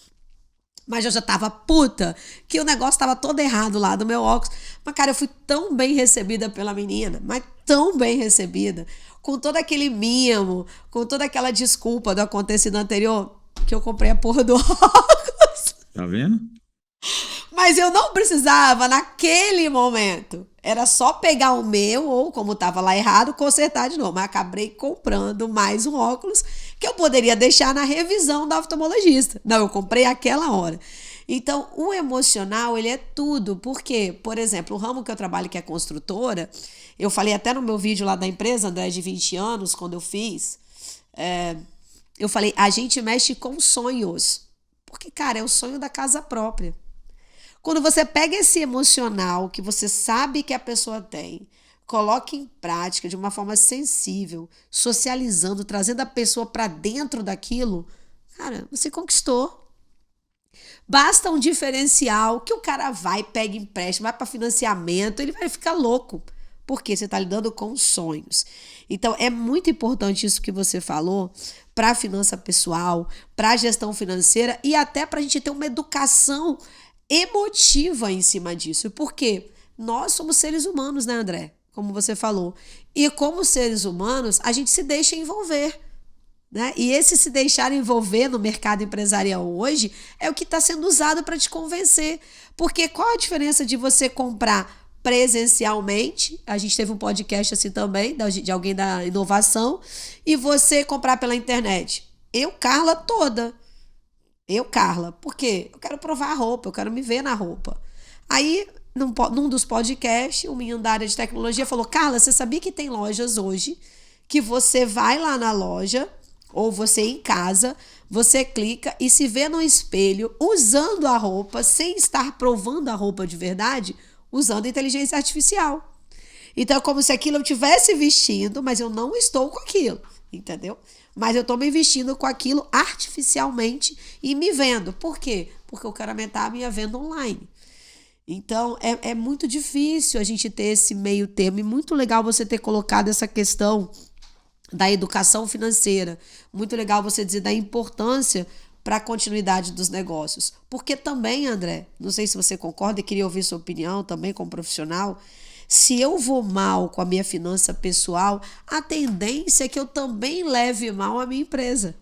Speaker 1: Mas eu já tava puta que o negócio tava todo errado lá do meu óculos. Mas, cara, eu fui tão bem recebida pela menina, mas tão bem recebida, com todo aquele mimo, com toda aquela desculpa do acontecido anterior, que eu comprei a porra do óculos.
Speaker 2: Tá vendo?
Speaker 1: Mas eu não precisava naquele momento. Era só pegar o meu, ou como estava lá errado, consertar de novo. Mas acabei comprando mais um óculos que eu poderia deixar na revisão do oftalmologista. Não, eu comprei aquela hora. Então, o emocional, ele é tudo. Porque, por exemplo, o ramo que eu trabalho, que é construtora, eu falei até no meu vídeo lá da empresa, André, de 20 anos, quando eu fiz, eu falei, a gente mexe com sonhos. Porque, cara, é o sonho da casa própria. Quando você pega esse emocional que você sabe que a pessoa tem, coloque em prática de uma forma sensível, socializando, trazendo a pessoa para dentro daquilo, cara, você conquistou. Basta um diferencial que o cara vai, pega empréstimo, vai para financiamento, ele vai ficar louco, porque você está lidando com sonhos. Então, é muito importante isso que você falou para a finança pessoal, para a gestão financeira e até para a gente ter uma educação emotiva em cima disso. Porque nós somos seres humanos, né, André? Como você falou. E como seres humanos, a gente se deixa envolver. Né? E esse se deixar envolver no mercado empresarial hoje é o que está sendo usado para te convencer. Porque qual a diferença de você comprar presencialmente? A gente teve um podcast assim também, de alguém da inovação, e você comprar pela internet. Eu, Carla, toda. Eu, Carla. Por quê? Eu quero provar a roupa, eu quero me ver na roupa. Aí, num dos podcasts, um menino da área de tecnologia falou: Carla, você sabia que tem lojas hoje que você vai lá na loja ou você em casa, você clica e se vê no espelho usando a roupa, sem estar provando a roupa de verdade, usando inteligência artificial. Então é como se aquilo eu estivesse vestindo, mas eu não estou com aquilo, entendeu? Mas eu estou me vestindo com aquilo artificialmente e me vendo. Por quê? Porque eu quero aumentar a minha venda online. Então é muito difícil a gente ter esse meio termo e muito legal você ter colocado essa questão da educação financeira. Muito legal você dizer da importância para a continuidade dos negócios. Porque também, André, não sei se você concorda e queria ouvir sua opinião também como profissional, se eu vou mal com a minha finança pessoal, a tendência é que eu também leve mal a minha empresa.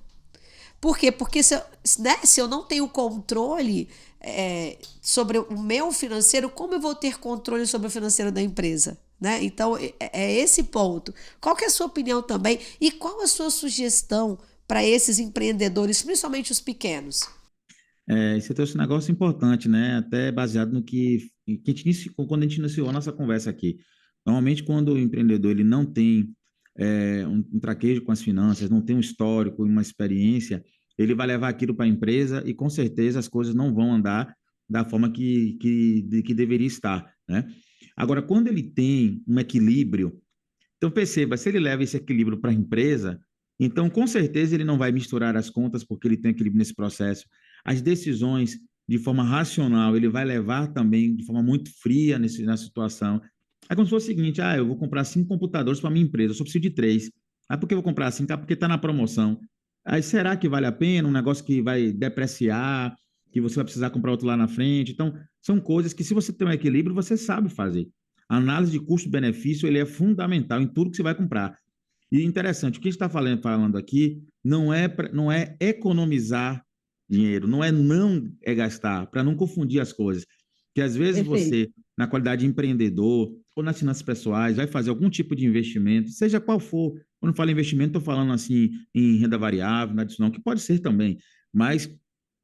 Speaker 1: Por quê? Porque se eu não tenho controle sobre o meu financeiro, como eu vou ter controle sobre o financeiro da empresa? Né? Então, é esse ponto. Qual que é a sua opinião também? E qual a sua sugestão para esses empreendedores, principalmente os pequenos?
Speaker 2: Você trouxe um negócio importante, né? Até baseado no quando a gente iniciou a nossa conversa aqui. Normalmente, quando o empreendedor ele não tem um traquejo com as finanças, não tem um histórico, uma experiência, ele vai levar aquilo para a empresa e, com certeza, as coisas não vão andar da forma que deveria estar, né? Agora, quando ele tem um equilíbrio, então perceba, se ele leva esse equilíbrio para a empresa, então com certeza ele não vai misturar as contas porque ele tem equilíbrio nesse processo. As decisões de forma racional, ele vai levar também de forma muito fria na situação. É como se fosse o seguinte: eu vou comprar 5 computadores para minha empresa, eu só preciso de 3. Por que eu vou comprar 5? Porque está na promoção. Aí será que vale a pena? Um negócio que vai depreciar, que você vai precisar comprar outro lá na frente. Então, são coisas que, se você tem um equilíbrio, você sabe fazer. A análise de custo-benefício ele é fundamental em tudo que você vai comprar. E interessante, o que a gente está falando aqui não é economizar dinheiro, não é gastar, para não confundir as coisas. Que às vezes
Speaker 3: Perfeito.
Speaker 2: você, na qualidade de empreendedor ou nas finanças pessoais, vai fazer algum tipo de investimento, seja qual for. Quando eu falo investimento, estou falando assim em renda variável, na adicional, que pode ser também, mas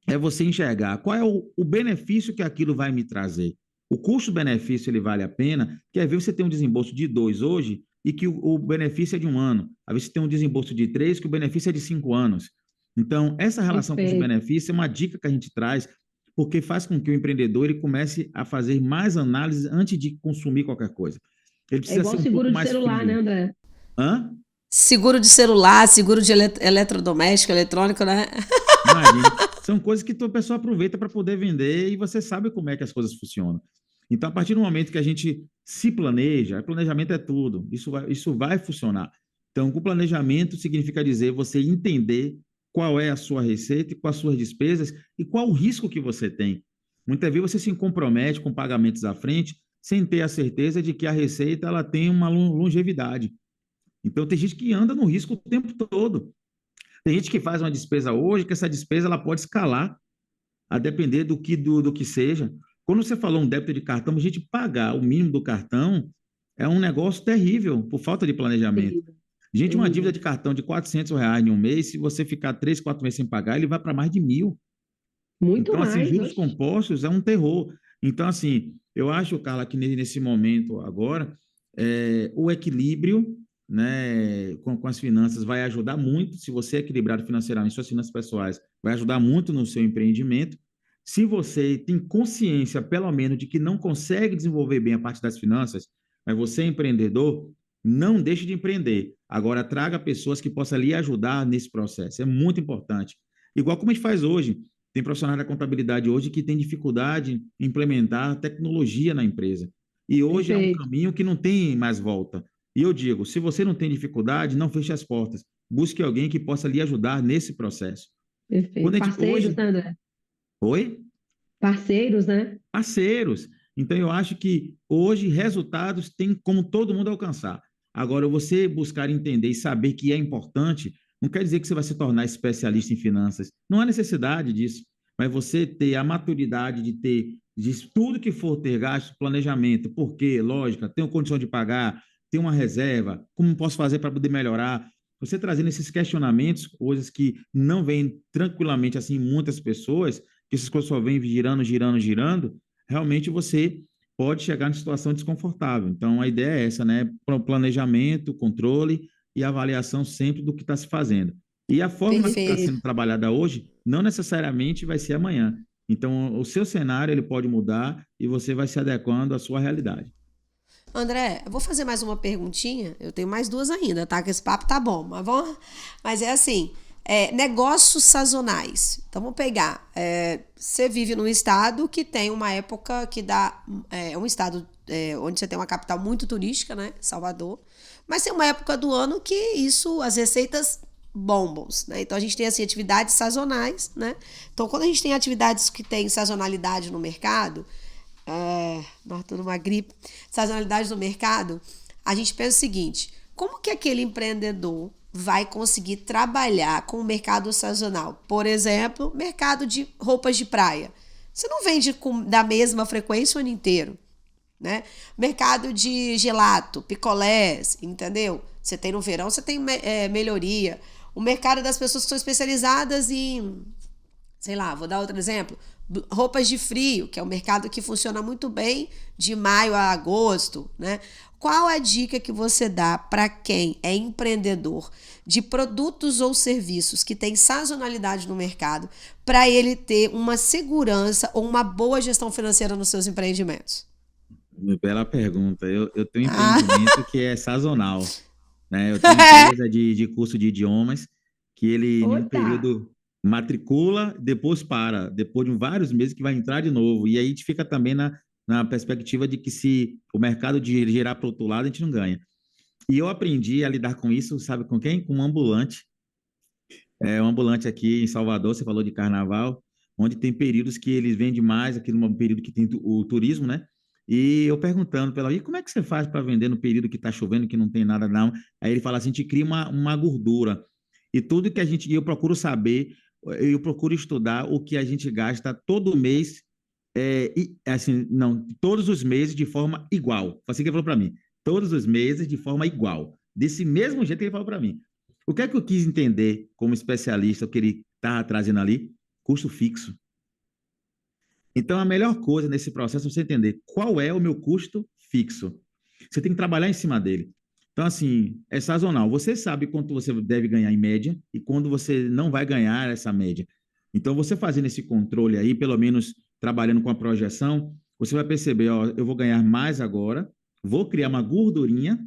Speaker 2: é você enxergar qual é o benefício que aquilo vai me trazer. O custo-benefício ele vale a pena, que às vezes você tem um desembolso de 2 hoje e que o benefício é de 1 ano. Às vezes você tem um desembolso de 3 que o benefício é de 5 anos. Então, essa relação
Speaker 3: Perfeito.
Speaker 2: custo-benefício é uma dica que a gente traz, porque faz com que o empreendedor ele comece a fazer mais análise antes de consumir qualquer coisa. Ele
Speaker 3: É
Speaker 2: precisa
Speaker 3: igual
Speaker 2: ser um
Speaker 3: seguro
Speaker 2: pouco
Speaker 3: de
Speaker 2: mais
Speaker 3: celular, né,
Speaker 2: frio.
Speaker 3: André?
Speaker 2: Hã?
Speaker 1: Seguro de celular, seguro de eletrodoméstico, eletrônico, né?
Speaker 2: Imagine. São coisas que a pessoa aproveita para poder vender e você sabe como é que as coisas funcionam. Então, a partir do momento que a gente se planeja, planejamento é tudo, isso vai funcionar. Então, o planejamento significa dizer você entender qual é a sua receita e quais as suas despesas e qual o risco que você tem. Muitas vezes você se compromete com pagamentos à frente sem ter a certeza de que a receita ela tem uma longevidade. Então, tem gente que anda no risco o tempo todo. Tem gente que faz uma despesa hoje, que essa despesa ela pode escalar, a depender do que seja. Quando você falou um débito de cartão, a gente pagar o mínimo do cartão é um negócio terrível, por falta de planejamento.
Speaker 3: Terrível,
Speaker 2: Gente, uma dívida
Speaker 3: terrível.
Speaker 2: de cartão de R$ 400 em um mês, se você ficar 3, 4 meses sem pagar, ele vai para mais de 1.000.
Speaker 3: Muito
Speaker 2: Então, assim,
Speaker 3: mais,
Speaker 2: juros
Speaker 3: oxe.
Speaker 2: compostos é um terror. Então, assim, eu acho, Carla, que nesse momento agora, o equilíbrio, né, com as finanças vai ajudar muito. Se você é equilibrado financeiramente, suas finanças pessoais, vai ajudar muito no seu empreendimento. Se você tem consciência, pelo menos, de que não consegue desenvolver bem a parte das finanças, Mas você, empreendedor, não deixe de empreender. Agora, traga pessoas que possam lhe ajudar nesse processo. É muito importante. Igual como a gente faz hoje. Tem profissionais da contabilidade hoje que têm dificuldade em implementar tecnologia na empresa. E hoje é um
Speaker 3: Perfeito,
Speaker 2: caminho que não tem mais volta. E eu digo, se você não tem dificuldade, não feche as portas. Busque alguém que possa lhe ajudar nesse processo. Quando
Speaker 3: perfeito.
Speaker 2: a gente,
Speaker 3: Parceiros,
Speaker 2: hoje,
Speaker 3: né, André?
Speaker 2: oi?
Speaker 3: Parceiros, né?
Speaker 2: Parceiros. Então, eu acho que hoje resultados tem como todo mundo alcançar. Agora, você buscar entender e saber que é importante, não quer dizer que você vai se tornar especialista em finanças. Não há necessidade disso. Mas você ter a maturidade de ter, de tudo que for ter gasto, planejamento, porque, lógica, tenho condição de pagar, tenho uma reserva, como posso fazer para poder melhorar? Você trazendo esses questionamentos, coisas que não vêm tranquilamente assim muitas pessoas, que essas coisas só vêm girando, girando, girando, realmente você pode chegar em situação desconfortável. Então, a ideia é essa, né? Planejamento, controle e avaliação sempre do que está se fazendo. E a forma que está
Speaker 1: Perfeito.
Speaker 2: sendo trabalhada hoje não necessariamente vai ser amanhã. Então, o seu cenário ele pode mudar e você vai se adequando à sua realidade.
Speaker 1: André, eu vou fazer mais uma perguntinha. Eu tenho mais duas ainda, tá? Que esse papo tá bom, mas vamos. Mas é assim, negócios sazonais. Então vamos pegar. Você vive num estado que tem uma época que dá. É um estado onde você tem uma capital muito turística, né? Salvador. Mas tem uma época do ano que isso, as receitas bombam, né? Então a gente tem assim atividades sazonais, né? Então quando a gente tem atividades que têm sazonalidade no mercado, nós tô numa gripe, sazonalidade no mercado, a gente pensa o seguinte: como que aquele empreendedor vai conseguir trabalhar com o mercado sazonal? Por exemplo, mercado de roupas de praia. Você não vende da mesma frequência o ano inteiro, né? Mercado de gelato, picolés, entendeu? Você tem no verão, você tem melhoria. O mercado das pessoas que são especializadas em, sei lá, vou dar outro exemplo, roupas de frio, que é um mercado que funciona muito bem de maio a agosto, né? Qual a dica que você dá para quem é empreendedor de produtos ou serviços que tem sazonalidade no mercado, para ele ter uma segurança ou uma boa gestão financeira nos seus empreendimentos?
Speaker 2: Bela pergunta. Eu tenho um
Speaker 1: Ah,
Speaker 2: empreendimento que é sazonal, né? Eu tenho uma empresa de curso de idiomas que ele, em um
Speaker 3: Eita,
Speaker 2: período, matricula, depois para, depois de vários meses que vai entrar de novo. E aí a gente fica também na perspectiva de que se o mercado de girar para o outro lado, a gente não ganha. E eu aprendi a lidar com isso, sabe com quem? Com um ambulante. É um ambulante aqui em Salvador, você falou de carnaval, onde tem períodos que eles vendem mais, aqui num período que tem o turismo, né? E eu perguntando para ela, e como é que você faz para vender no período que está chovendo, que não tem nada não? Aí ele fala assim, a gente cria uma gordura. E tudo que eu procuro saber, eu procuro estudar o que a gente gasta todo mês, assim, não, todos os meses de forma igual. Foi assim que ele falou para mim, todos os meses de forma igual. Desse mesmo jeito que ele falou para mim. O que é que eu quis entender como especialista, o que ele está trazendo ali? Custo fixo. Então, a melhor coisa nesse processo é você entender qual é o meu custo fixo. Você tem que trabalhar em cima dele. Então, assim, é sazonal. Você sabe quanto você deve ganhar em média e quando você não vai ganhar essa média. Então, você fazendo esse controle aí, pelo menos trabalhando com a projeção, você vai perceber, ó, eu vou ganhar mais agora, vou criar uma gordurinha,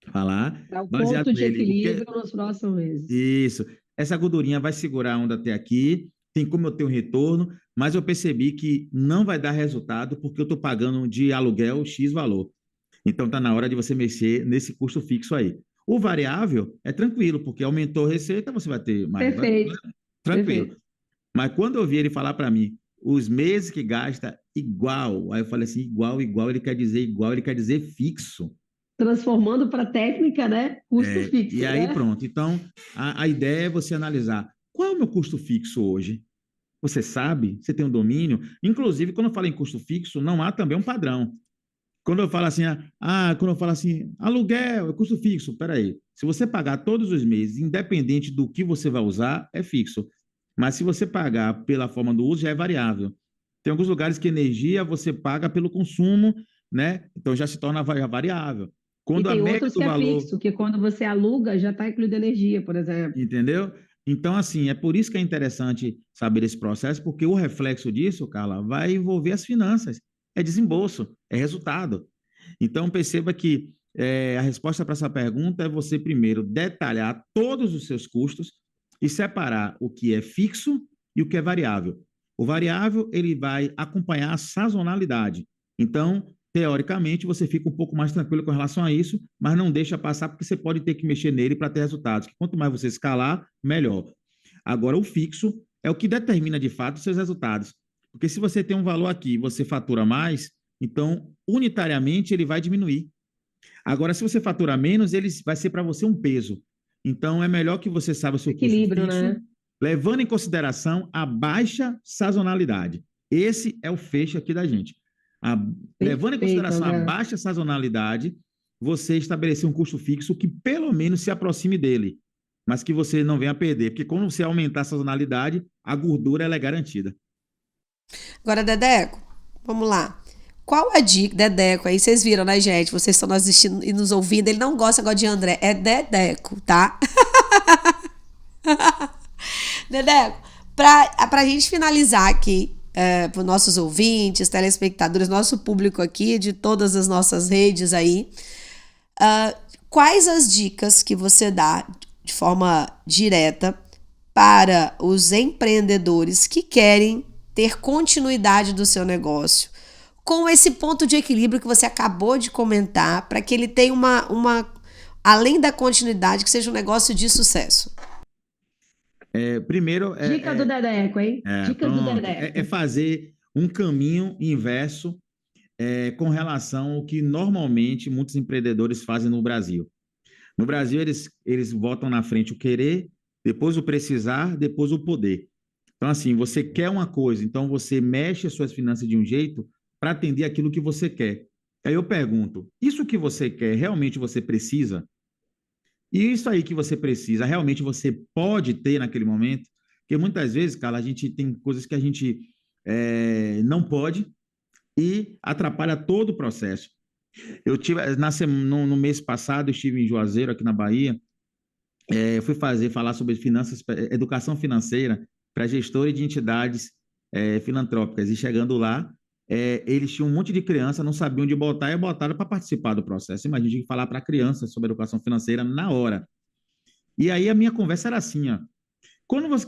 Speaker 2: falar,
Speaker 3: é o
Speaker 2: baseado
Speaker 3: ponto de
Speaker 2: nele. O que,
Speaker 3: equilíbrio nos próximos meses.
Speaker 2: isso. Essa gordurinha vai segurar a onda até aqui, tem como eu ter um retorno, mas eu percebi que não vai dar resultado porque eu estou pagando de aluguel X valor. Então está na hora de você mexer nesse custo fixo aí. O variável é tranquilo, porque aumentou a receita, você vai ter mais.
Speaker 3: Perfeito,
Speaker 2: Tranquilo.
Speaker 3: perfeito.
Speaker 2: Mas quando eu vi ele falar para mim, os meses que gasta igual, aí eu falei assim, igual, igual, ele quer dizer igual, ele quer dizer fixo.
Speaker 3: Transformando para técnica, né? Custo
Speaker 2: E
Speaker 3: fixo,
Speaker 2: aí
Speaker 3: né?
Speaker 2: pronto. Então, a ideia é você analisar qual é o meu custo fixo hoje. Você sabe, você tem um domínio. Inclusive, quando eu falo em custo fixo, não há também um padrão. Quando eu falo assim, quando eu falo assim, aluguel, é custo fixo, peraí. Se você pagar todos os meses, independente do que você vai usar, é fixo. Mas se você pagar pela forma do uso, já é variável. Tem alguns lugares que energia você paga pelo consumo, né? Então já se torna variável.
Speaker 3: E
Speaker 2: Quando a
Speaker 3: tem
Speaker 2: média
Speaker 3: outros
Speaker 2: do
Speaker 3: que é
Speaker 2: valor,
Speaker 3: fixo, que quando você aluga já está incluída energia, por exemplo.
Speaker 2: entendeu? Então, assim, é por isso que é interessante saber esse processo, porque o reflexo disso, Carla, vai envolver as finanças. É desembolso, é resultado. Então, perceba que a resposta para essa pergunta é você, primeiro, detalhar todos os seus custos e separar o que é fixo e o que é variável. O variável, ele vai acompanhar a sazonalidade. Então, teoricamente, você fica um pouco mais tranquilo com relação a isso, mas não deixa passar, porque você pode ter que mexer nele para ter resultados. Quanto mais você escalar, melhor. Agora, o fixo é o que determina, de fato, os seus resultados. Porque se você tem um valor aqui e você fatura mais, então, unitariamente, ele vai diminuir. Agora, se você fatura menos, ele vai ser para você um peso. Então, é melhor que você saiba o seu custo
Speaker 3: Equilíbrio,
Speaker 2: fixo,
Speaker 3: né?
Speaker 2: levando em consideração a baixa sazonalidade. Esse é o fecho aqui da gente. Levando em
Speaker 3: Perfeito,
Speaker 2: consideração a
Speaker 3: André.
Speaker 2: baixa sazonalidade, você estabelecer um custo fixo que pelo menos se aproxime dele, mas que você não venha a perder, porque quando você aumentar a sazonalidade, a gordura ela é garantida.
Speaker 1: Agora, Dedeco, vamos lá. Qual a dica, Dedeco, aí vocês viram, né, gente? Vocês estão nos assistindo e nos ouvindo. Ele não gosta agora de André, é Dedeco, tá? Dedeco, pra gente finalizar aqui, para os nossos ouvintes, telespectadores, nosso público aqui, de todas as nossas redes aí, quais as dicas que você dá de forma direta para os empreendedores que querem ter continuidade do seu negócio, com esse ponto de equilíbrio que você acabou de comentar, para que ele tenha além da continuidade, que seja um negócio de sucesso?
Speaker 2: Primeiro,
Speaker 3: Dica do Dedeco, hein? Dicas do
Speaker 2: pronto,
Speaker 3: Dedeco.
Speaker 2: fazer um caminho inverso com relação ao que normalmente muitos empreendedores fazem no Brasil. No Brasil, eles botam na frente o querer, depois o precisar, depois o poder. Então, assim, você quer uma coisa, então você mexe as suas finanças de um jeito para atender aquilo que você quer. Aí eu pergunto, isso que você quer, realmente você precisa? E isso aí que você precisa, realmente você pode ter naquele momento? Porque muitas vezes, cara, a gente tem coisas que a gente não pode e atrapalha todo o processo. Eu tive, no mês passado, eu estive em Juazeiro, aqui na Bahia, eu fui falar sobre finanças, educação financeira para gestores de entidades filantrópicas. E chegando lá, eles tinham um monte de criança, não sabiam onde botar e botaram para participar do processo. Imagina, tinha que falar para crianças sobre educação financeira na hora. E aí a minha conversa era assim, ó.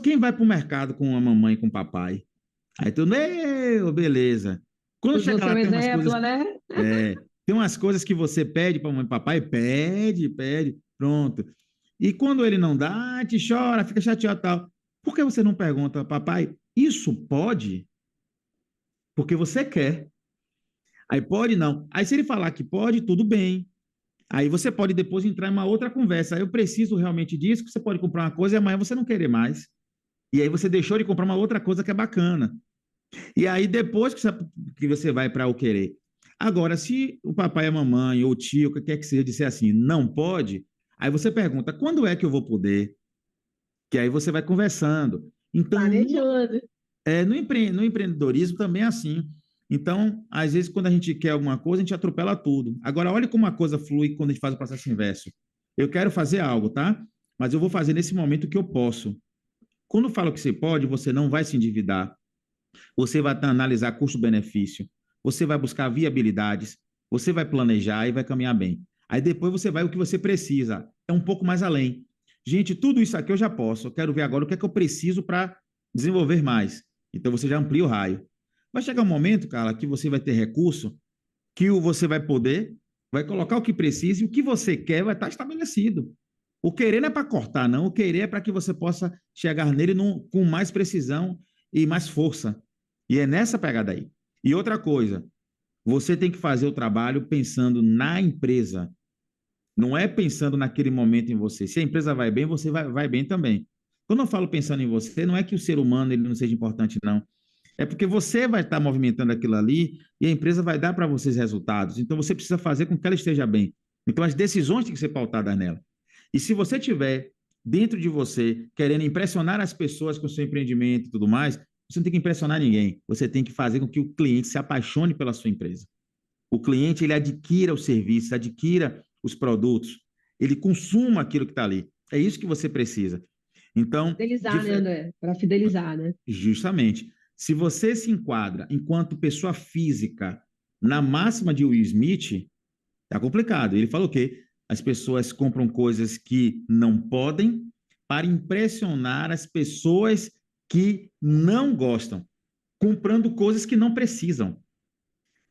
Speaker 2: Quem vai para o mercado com a mamãe e com o papai? Aí tu, beleza. Quando
Speaker 3: Usou
Speaker 2: chega lá,
Speaker 3: seu
Speaker 2: tem umas
Speaker 3: exemplo,
Speaker 2: coisas,
Speaker 3: né?
Speaker 2: é, tem umas coisas que você pede para mamãe e papai, pede, pronto. E quando ele não dá, te chora, fica chateado e tal. Por que você não pergunta, papai, isso pode? Porque você quer. Aí pode não. Aí se ele falar que pode, tudo bem. Aí você pode depois entrar em uma outra conversa. Eu preciso realmente disso, que você pode comprar uma coisa e amanhã você não querer mais. E aí você deixou de comprar uma outra coisa que é bacana. E aí depois que você vai para o querer. Agora, se o papai, a mamãe ou o tio, o que quer que seja, disser assim, não pode, aí você pergunta, quando é que eu vou poder? Que aí você vai conversando. Então,
Speaker 3: Planejando.
Speaker 2: no empreendedorismo também é assim. Então, às vezes, quando a gente quer alguma coisa, a gente atropela tudo. Agora, olha como a coisa flui quando a gente faz o processo inverso. Eu quero fazer algo, tá? Mas eu vou fazer nesse momento que eu posso. Quando falo que você pode, você não vai se endividar. Você vai analisar custo-benefício. Você vai buscar viabilidades. Você vai planejar e vai caminhar bem. Aí depois você vai o que você precisa. É um pouco mais além. Gente, tudo isso aqui eu já posso. Eu quero ver agora o que é que eu preciso para desenvolver mais. Então você já amplia o raio. Vai chegar um momento, cara, que você vai ter recurso, que você vai poder, vai colocar o que precisa e o que você quer vai estar estabelecido. O querer não é para cortar, não. O querer é para que você possa chegar nele com mais precisão e mais força. E é nessa pegada aí. E outra coisa, você tem que fazer o trabalho pensando na empresa. Não é pensando naquele momento em você. Se a empresa vai bem, você vai bem também. Quando eu falo pensando em você, não é que o ser humano ele não seja importante, não. É porque você vai estar movimentando aquilo ali e a empresa vai dar para vocês resultados. Então você precisa fazer com que ela esteja bem. Então as decisões têm que ser pautadas nela. E se você tiver dentro de você querendo impressionar as pessoas com o seu empreendimento e tudo mais, você não tem que impressionar ninguém. Você tem que fazer com que o cliente se apaixone pela sua empresa. O cliente ele adquira os serviços, adquira os produtos, ele consuma aquilo que está ali. É isso que você precisa. Então,
Speaker 3: Fidelizar, né, André? Para fidelizar, né?
Speaker 2: justamente, se você se enquadra enquanto pessoa física na máxima de Will Smith, Tá complicado. Ele falou que as pessoas compram coisas que não podem para impressionar as pessoas que não gostam, comprando coisas que não precisam.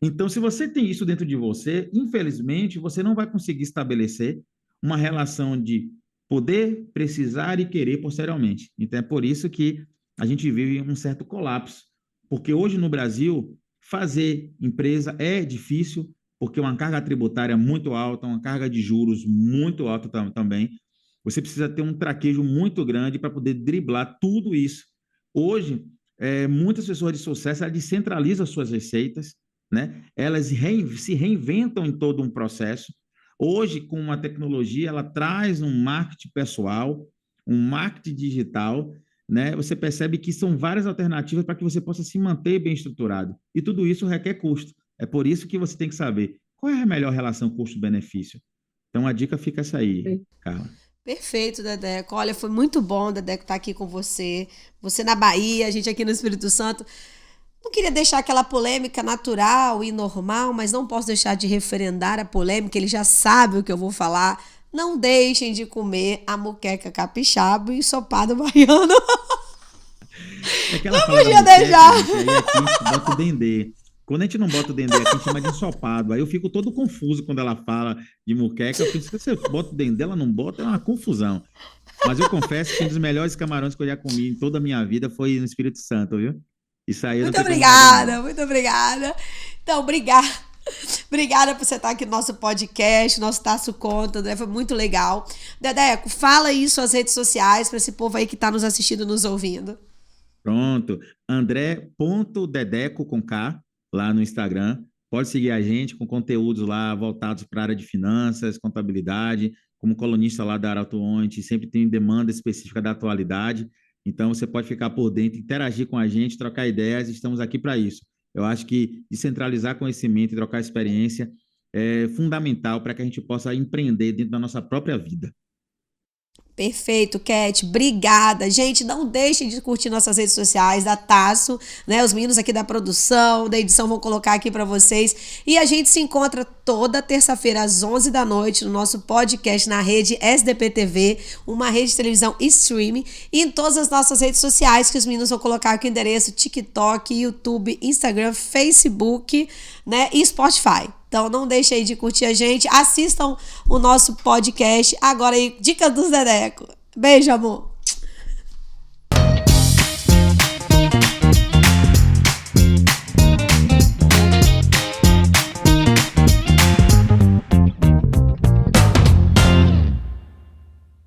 Speaker 2: Então, se você tem isso dentro de você, infelizmente, você não vai conseguir estabelecer uma relação de poder, precisar e querer posteriormente. Então, é por isso que a gente vive um certo colapso. Porque hoje no Brasil, fazer empresa é difícil, porque uma carga tributária muito alta, uma carga de juros muito alta também. Você precisa ter um traquejo muito grande para poder driblar tudo isso. Hoje, muitas pessoas de sucesso elas descentralizam suas receitas, né? Elas se reinventam em todo um processo. Hoje, com a tecnologia, ela traz um marketing pessoal, um marketing digital, né? Você percebe que são várias alternativas para que você possa se manter bem estruturado. E tudo isso requer custo. É por isso que você tem que saber qual é a melhor relação custo-benefício. Então, a dica fica essa aí, Carla.
Speaker 1: Perfeito, Dedeco. Olha, foi muito bom, Dedeco, estar aqui com você. Você na Bahia, a gente aqui no Espírito Santo. Não queria deixar aquela polêmica natural e normal, mas não posso deixar de referendar a polêmica, ele já sabe o que eu vou falar. Não deixem de comer a moqueca capixaba e ensopado baiano.
Speaker 2: É que ela
Speaker 1: Não
Speaker 2: fala da
Speaker 1: podia
Speaker 2: moqueca,
Speaker 1: deixar.
Speaker 2: gente, aí aqui a gente bota o dendê. Quando a gente não bota o dendê aqui, a gente chama de ensopado. Aí eu fico todo confuso quando ela fala de moqueca. Eu penso que você bota o dendê, ela não bota, é uma confusão. Mas eu confesso que um dos melhores camarões que eu já comi em toda a minha vida foi no Espírito Santo, viu? Isso aí eu não
Speaker 1: Muito
Speaker 2: tenho como negar,
Speaker 1: obrigada,
Speaker 2: não.
Speaker 1: muito obrigada. Então, obrigada. Obrigada por você estar aqui no nosso podcast, nosso Taço Conta, né? Foi muito legal. Dedeco, fala aí suas redes sociais para esse povo aí que está nos assistindo, nos ouvindo.
Speaker 2: Pronto. André.dedeco com K, lá no Instagram. Pode seguir a gente com conteúdos lá voltados para a área de finanças, contabilidade. Como colunista lá da Arauto, a gente sempre tem demanda específica da atualidade. Então, você pode ficar por dentro, interagir com a gente, trocar ideias. Estamos aqui para isso. Eu acho que descentralizar conhecimento e trocar experiência é fundamental para que a gente possa empreender dentro da nossa própria vida.
Speaker 1: Perfeito, Cat. Obrigada. Gente, não deixem de curtir nossas redes sociais da Taço, né? Os meninos aqui da produção, da edição vão colocar aqui para vocês. E a gente se encontra toda terça-feira às 11 da noite no nosso podcast na rede SDP TV, uma rede de televisão streaming, e em todas as nossas redes sociais que os meninos vão colocar aqui o endereço: TikTok, YouTube, Instagram, Facebook, né? E Spotify. Então não deixe aí de curtir a gente, assistam o nosso podcast. Agora aí, dica do Dedeco. Beijo, amor.